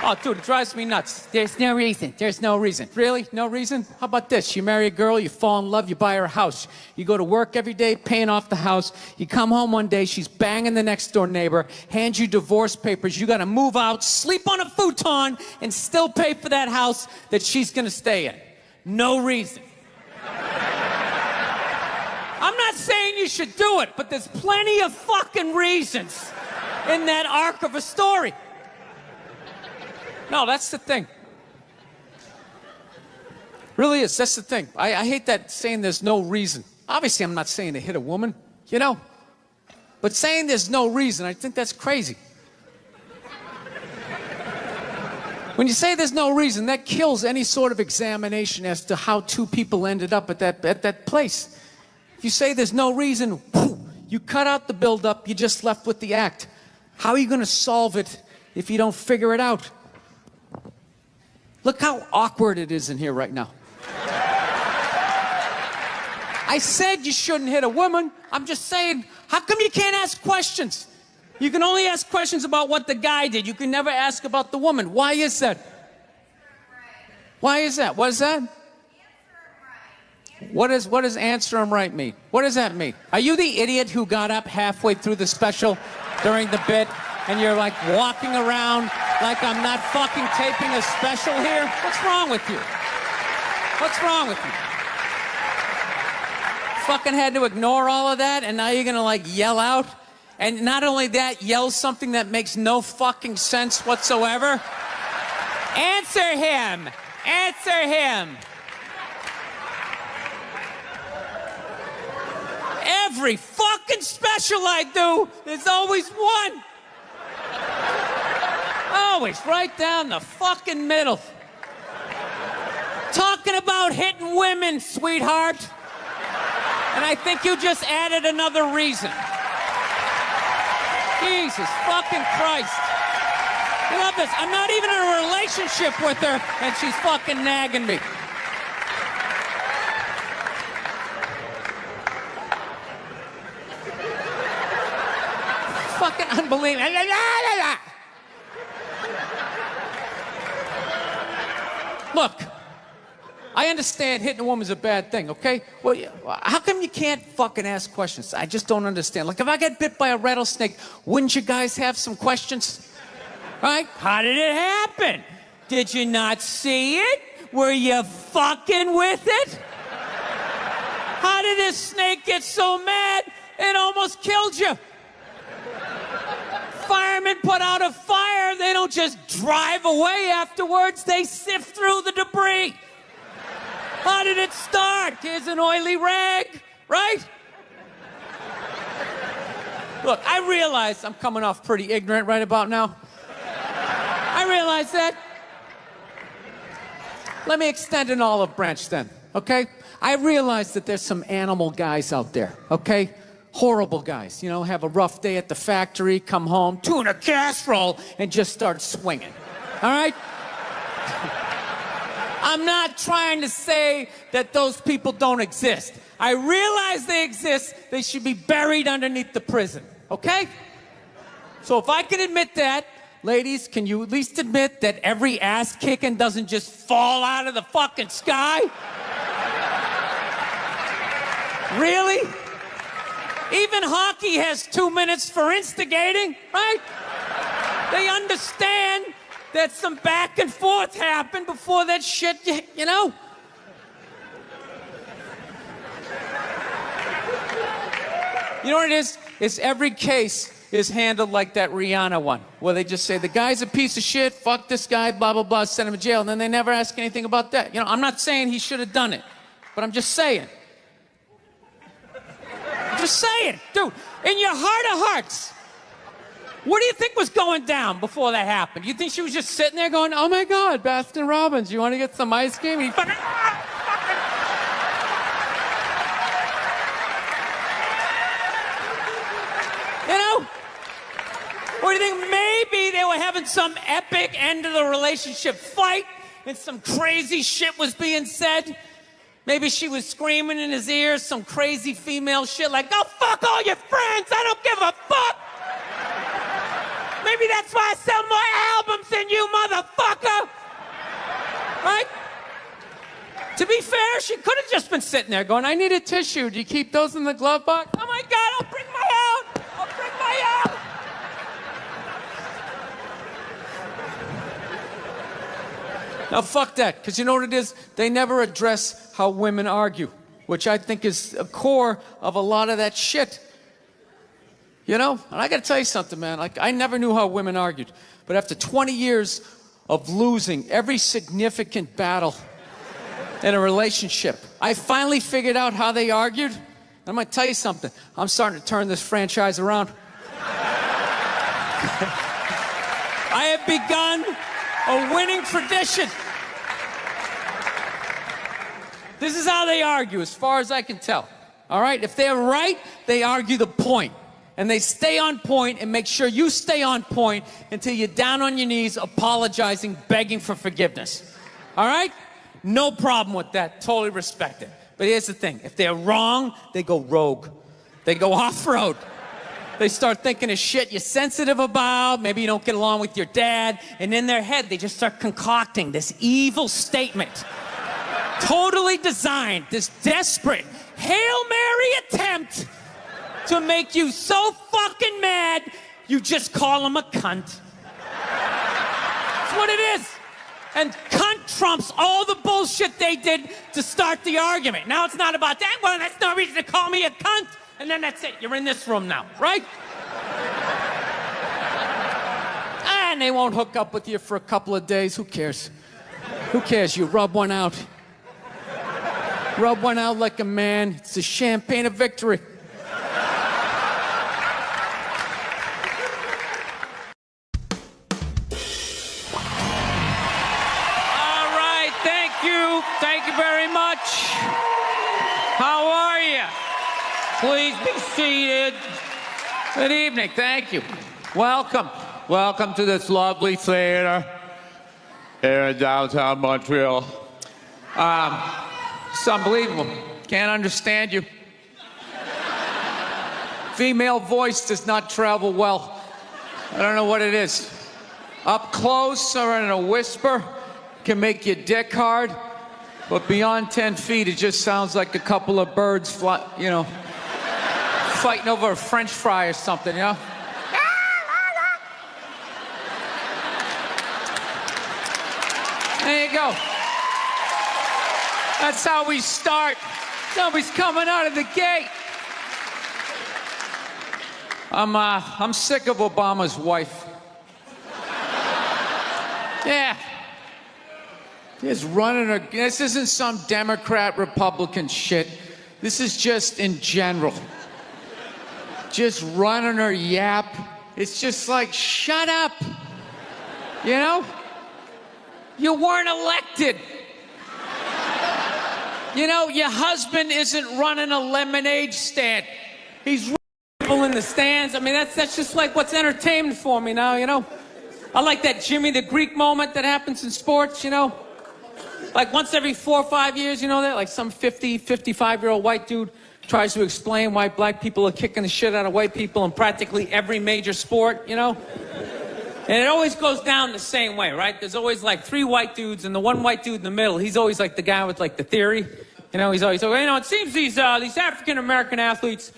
Oh, dude, it drives me nuts. There's no reason. There's no reason. Really? No reason? How about this? You marry a girl, you fall in love, you buy her a house. You go to work every day, paying off the house. You come home one day, she's banging the next door neighbor, hands you divorce papers. You got to move out, sleep on a futon, and still pay for that house that she's going to stay in. No reason. I'm not saying you should do it, but there's plenty of fucking reasons in that arc of a story. No, that's the thing. Really is. That's the thing. I hate that saying there's no reason. Obviously, I'm not saying to hit a woman, you know? But saying there's no reason, I think that's crazy. When you say there's no reason, that kills any sort of examination as to how two people ended up at that place. If you say there's no reason, you cut out the build-up, you're just left with the act. How are you going to solve it if you don't figure it out? Look how awkward it is in here right now. I said you shouldn't hit a woman. I'm just saying, how come you can't ask questions? You can only ask questions about what the guy did. You can never ask about the woman. Why is that? Why is that? What is that? What does answer him right mean? What does that mean? Are you the idiot who got up halfway through the special during the bit and you're like walking around like I'm not fucking taping a special here? What's wrong with you? What's wrong with you? Fucking had to ignore all of that and now you're gonna like yell out? And not only that, yell something that makes no fucking sense whatsoever? Answer him! Answer him! Every fucking special I do, there's always one. Always right down the fucking middle. Talking about hitting women, sweetheart. And I think you just added another reason. Jesus fucking Christ. You love this. I'm not even in a relationship with her, and she's fucking nagging me. Fucking unbelievable. Look, I understand hitting a woman's a bad thing, okay? Well, how come you can't fucking ask questions? I just don't understand. Like, if I get bit by a rattlesnake, wouldn't you guys have some questions? Right? How did it happen? Did you not see it? Were you fucking with it? How did this snake get so mad it almost killed you? Firemen put out a fire, they don't just drive away afterwards, they sift through the debris. How did it start? Here's an oily rag, right? Look, I realize I'm coming off pretty ignorant right about now. I realize that. Let me extend an olive branch then, okay? I realize that there's some animal guys out there, okay? Horrible guys, you know, have a rough day at the factory, come home, tuna casserole, and just start swinging. All right? I'm not trying to say that those people don't exist. I realize they exist. They should be buried underneath the prison, okay? So if I can admit that, ladies, can you at least admit that every ass kicking doesn't just fall out of the fucking sky? Really? Even hockey has 2 minutes for instigating, right? They understand that some back and forth happened before that shit, you know? You know what it is? It's every case is handled like that Rihanna one, where they just say, the guy's a piece of shit, fuck this guy, blah, blah, blah, send him to jail, and then they never ask anything about that. You know, I'm not saying he should have done it, but I'm just saying. I'm just saying. Dude, in your heart of hearts, what do you think was going down before that happened? You think she was just sitting there going, oh my God, Baskin Robbins, you want to get some ice cream? And he fucking... You know? Or do you think maybe they were having some epic end of the relationship fight and some crazy shit was being said? Maybe she was screaming in his ears some crazy female shit like, go fuck all your friends, I don't give a fuck! Maybe that's why I sell more albums than you, motherfucker! Right? To be fair, she could have just been sitting there going, I need a tissue. Do you keep those in the glove box? Oh my God, I'll bring my out! I'll bring my out! Now, fuck that, because you know what it is? They never address how women argue, which I think is a core of a lot of that shit. You know? And I gotta tell you something, man. Like, I never knew how women argued. But after 20 years of losing every significant battle in a relationship, I finally figured out how they argued. And I'm gonna tell you something. I'm starting to turn this franchise around. I have begun a winning tradition. This is how they argue, as far as I can tell. All right? If they're right, they argue the point. And they stay on point and make sure you stay on point until you're down on your knees, apologizing, begging for forgiveness. All right? No problem with that. Totally respect it. But here's the thing. If they're wrong, they go rogue. They go off-road. They start thinking of shit you're sensitive about. Maybe you don't get along with your dad. And in their head, they just start concocting this evil statement. Totally designed, this desperate Hail Mary attempt to make you so fucking mad, you just call him a cunt. That's what it is. And cunt trumps all the bullshit they did to start the argument. Now it's not about that. Well, that's no reason to call me a cunt. And then that's it. You're in this room now, right? And they won't hook up with you for a couple of days. Who cares? Who cares? You rub one out. Rub one out like a man. It's the champagne of victory. Thank you very much. How are you? Please be seated. Good evening. Thank you. Welcome. Welcome to this lovely theater here in downtown Montreal. It's unbelievable. Can't understand you. Female voice does not travel well. I don't know what it is. Up close or in a whisper can make your dick hard. But beyond 10 feet, it just sounds like a couple of birds fighting over a French fry or something, you know? There you go. That's how we start. Somebody's coming out of the gate. I'm sick of Obama's wife. Yeah. Just running her. This isn't some Democrat, Republican shit. This is just in general. Just running her yap. It's just like, shut up. You know? You weren't elected. You know, your husband isn't running a lemonade stand. He's running people in the stands. I mean, that's just like what's entertainment for me now, you know? I like that Jimmy the Greek moment that happens in sports, you know? Like once every 4 or 5 years, you know that? Like some 50, 55-year-old white dude tries to explain why black people are kicking the shit out of white people in practically every major sport, you know? And it always goes down the same way, right? There's always like 3 white dudes, and the one white dude in the middle, he's always like the guy with like the theory. You know, he's always, you know, it seems these African-American athletes,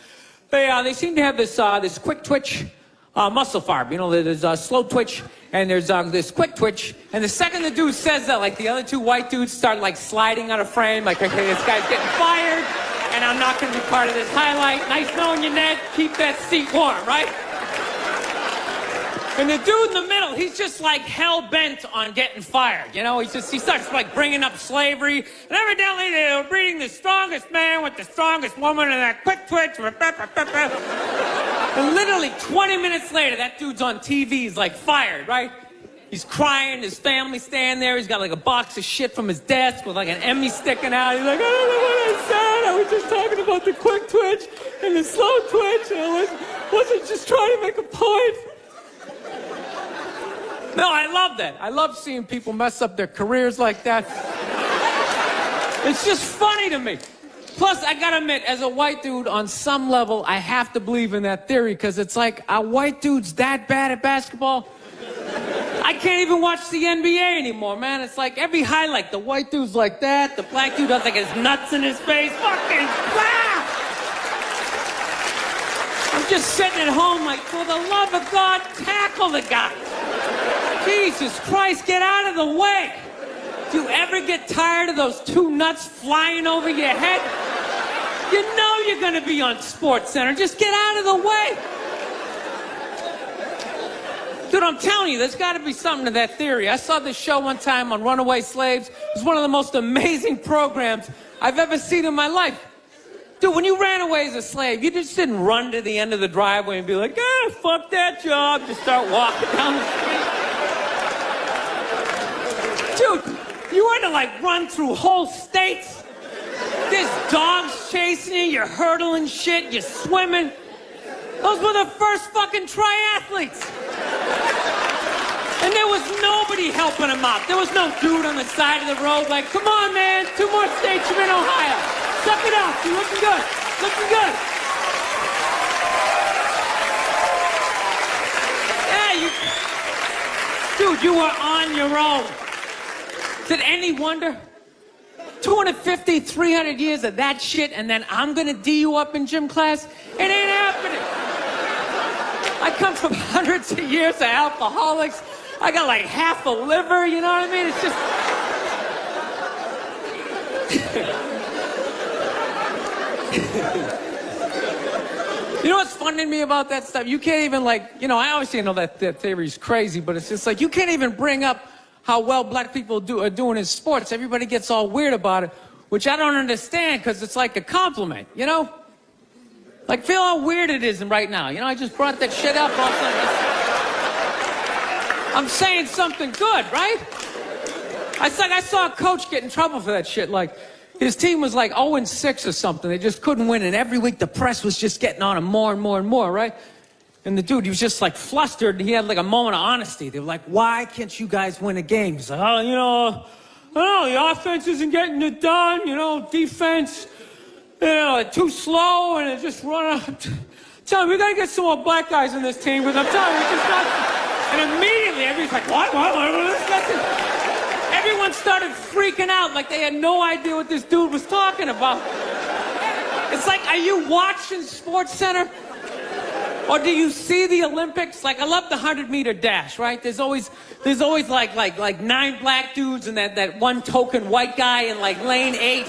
they seem to have this quick twitch muscle fiber. You know, there's slow twitch, and there's this quick twitch. And the second the dude says that, like, the other two white dudes start, like, sliding out of frame, like, okay, this guy's getting fired, and I'm not going to be part of this highlight. Nice knowing you, Ned. Keep that seat warm, right? And the dude in the middle, he's just like hell-bent on getting fired. You know, he starts like bringing up slavery. And evidently they were breeding the strongest man with the strongest woman and that quick twitch. And literally 20 minutes later, that dude's on TV. He's like fired, right? He's crying. His family's standing there. He's got like a box of shit from his desk with like an Emmy sticking out. He's like, I don't know what I said. I was just talking about the quick twitch and the slow twitch. And I wasn't just trying to make a point. No, I love that. I love seeing people mess up their careers like that. It's just funny to me. Plus, I gotta admit, as a white dude, on some level, I have to believe in that theory, because it's like, are white dudes that bad at basketball? I can't even watch the NBA anymore, man. It's like every highlight, the white dude's like that, the black dude has like his nuts in his face. Fucking ah! I'm just sitting at home like, for the love of God, tackle the guy. Jesus Christ, get out of the way. Do you ever get tired of those two nuts flying over your head? You know you're going to be on SportsCenter. Just get out of the way. Dude, I'm telling you, there's got to be something to that theory. I saw this show one time on runaway slaves. It was one of the most amazing programs I've ever seen in my life. Dude, when you ran away as a slave, you just didn't run to the end of the driveway and be like, fuck that job. Just start walking down the street. Dude, you had to like run through whole states. There's dogs chasing you, you're hurdling shit, you're swimming. Those were the first fucking triathletes. And there was nobody helping them out. There was no dude on the side of the road like, come on, man, 2 more states, you're in Ohio. Suck it up, you're looking good, looking good. Yeah, dude, you were on your own. Is it any wonder? 250, 300 years of that shit, and then I'm gonna D you up in gym class? It ain't happening. I come from hundreds of years of alcoholics. I got like half a liver, you know what I mean? It's just... You know what's funny to me about that stuff? You can't even like, you know, I obviously know that theory's crazy, but it's just like, you can't even bring up how well black people are doing in sports. Everybody gets all weird about it, which I don't understand, because it's like a compliment, you know? Like, feel how weird it is right now. You know, I just brought that shit up. All of a sudden. I'm saying something good, right? I saw a coach get in trouble for that shit. Like, his team was like 0-6 or something. They just couldn't win, and every week the press was just getting on him more and more and more, right? And the dude, he was just like flustered, and he had like a moment of honesty. They were like, why can't you guys win a game? He's like, oh, you know, I don't know, the offense isn't getting it done, you know, defense, you know, too slow, and it just run out. Tell him, we gotta get some more black guys on this team, because I'm telling you, it's just not. And immediately, everybody's like, what? Everyone started freaking out like they had no idea what this dude was talking about. It's like, are you watching SportsCenter? Or do you see the Olympics? Like, I love the 100-meter dash, right? There's always like 9 black dudes and that one token white guy in like lane 8.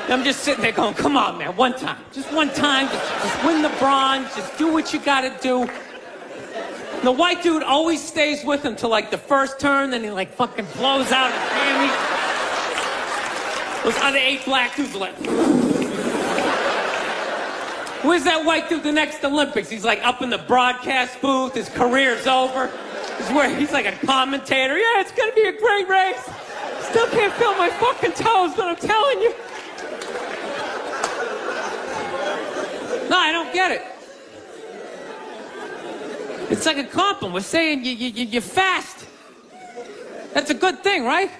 And I'm just sitting there going, come on, man, one time. Just one time. Just win the bronze. Just do what you gotta do. And the white dude always stays with him till like the first turn, then he like fucking blows out his hammy. Those other 8 black dudes are like... Where's that white dude the next Olympics? He's like up in the broadcast booth. His career's over. He's like a commentator. Yeah, it's gonna be a great race. Still can't feel my fucking toes, but I'm telling you. No, I don't get it. It's like a compliment. We're saying you're fast. That's a good thing, right?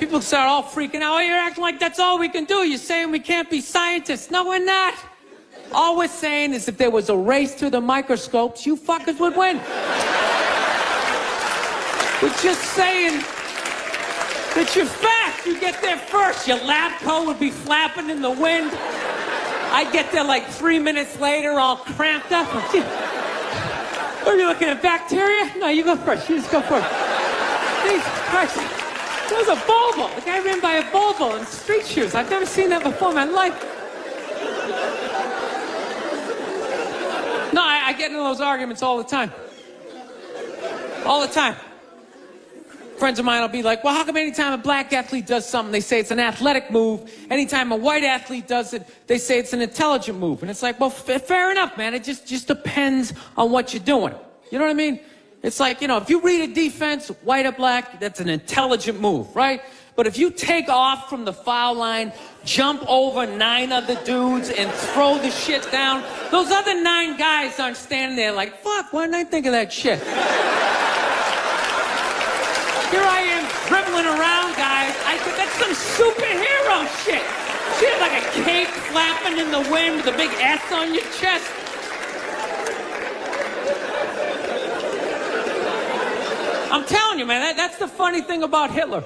People start all freaking out. Oh, you're acting like that's all we can do. You're saying we can't be scientists. No, we're not. All we're saying is if there was a race to the microscopes, you fuckers would win. We're just saying It's your fast. You get there first. Your lab coat would be flapping in the wind. I'd get there like 3 minutes later, all cramped up. Are you looking at bacteria? No, you go first. You just go first. Jesus Christ. It was a Volvo. The guy ran by a Volvo in street shoes. I've never seen that before in my life. No, I get into those arguments all the time. All the time. Friends of mine will be like, well, how come anytime a black athlete does something, they say it's an athletic move. Anytime a white athlete does it, they say it's an intelligent move. And it's like, well, fair enough, man. It just depends on what you're doing. You know what I mean? It's like, you know, if you read a defense, white or black, that's an intelligent move, right? But if you take off from the foul line, jump over 9 other dudes, and throw the shit down, those other 9 guys aren't standing there like, fuck, why didn't I think of that shit? Here I am dribbling around, guys. That's some superhero shit. She had like a cape flapping in the wind with a big S on your chest. I'm telling you, man, that's the funny thing about Hitler.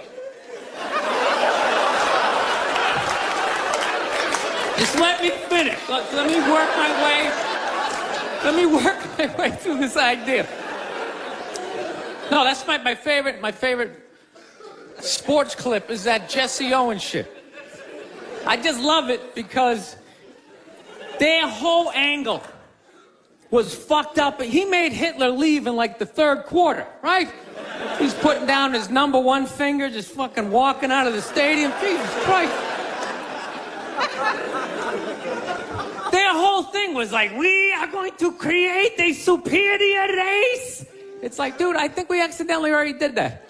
Just let me finish. Let me work my way through this idea. No, that's my favorite sports clip is that Jesse Owens shit. I just love it because their whole angle was fucked up. He made Hitler leave in like the 3rd quarter, right? He's putting down his number 1 finger, just fucking walking out of the stadium. Jesus Christ. Their whole thing was like, we are going to create a superior race. It's like, dude, I think we accidentally already did that.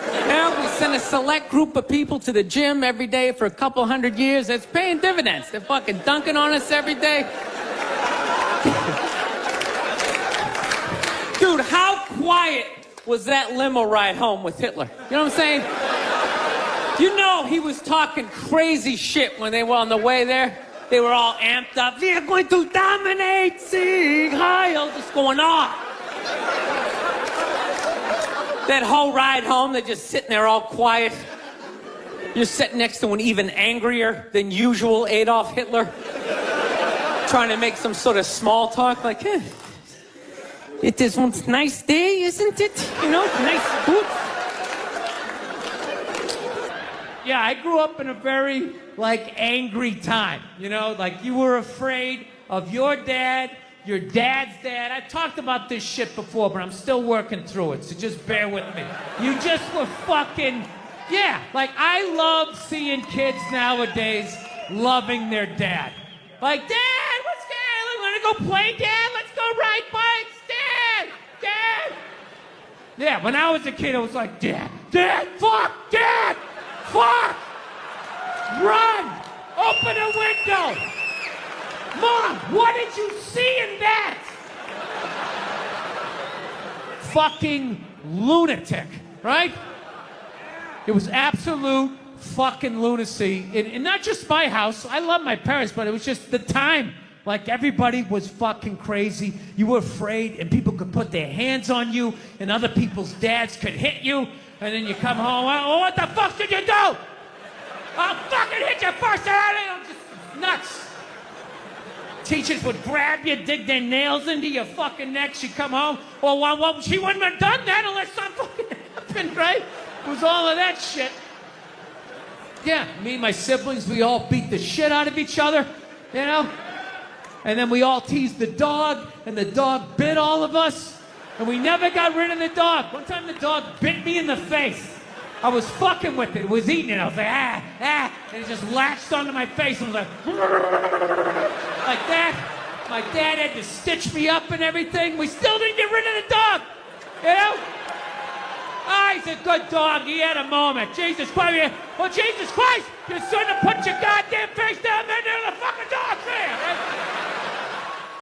You know, we send a select group of people to the gym every day for a couple hundred years. It's paying dividends. They're fucking dunking on us every day. Dude, how quiet was that limo ride home with Hitler? You know what I'm saying? You know he was talking crazy shit when they were on the way there. They were all amped up. We are going to dominate, Sieg Heil, just going off. That whole ride home, they're just sitting there all quiet. You're sitting next to an even angrier than usual Adolf Hitler, trying to make some sort of small talk, like, it is one nice day, isn't it? You know, nice boots. Yeah, I grew up in a very, angry time. You know, like you were afraid of your dad, your dad's dad. I've talked about this shit before, but I'm still working through it, so just bear with me. You just were fucking, I love seeing kids nowadays loving their dad. Like, Dad, what's Dad? Want to go play, Dad? Let's go ride bikes, Dad! Dad! Yeah, when I was a kid, I was like, Dad, fuck, Dad! Fuck! Run! Open a window! Mom, what did you see in that? Fucking lunatic, right? It was absolute fucking lunacy. And not just my house. I love my parents, but it was just the time. Like, everybody was fucking crazy. You were afraid, and people could put their hands on you, and other people's dads could hit you, and then you come home, oh, what the fuck did you do? I'll fucking hit you first, I'm just nuts. Teachers would grab you, dig their nails into your fucking neck. She'd come home. Well, she wouldn't have done that unless something fucking happened, right? It was all of that shit. Yeah, me and my siblings, we all beat the shit out of each other, you know? And then we all teased the dog, and the dog bit all of us, and we never got rid of the dog. One time the dog bit me in the face. I was fucking with it. It was eating it. I was like, and it just latched onto my face and was like that. My dad had to stitch me up and everything. We still didn't get rid of the dog, you know? He's a good dog. He had a moment. Jesus Christ. Well, Jesus Christ, you shouldn't have put your goddamn face down there near the fucking dog there, right?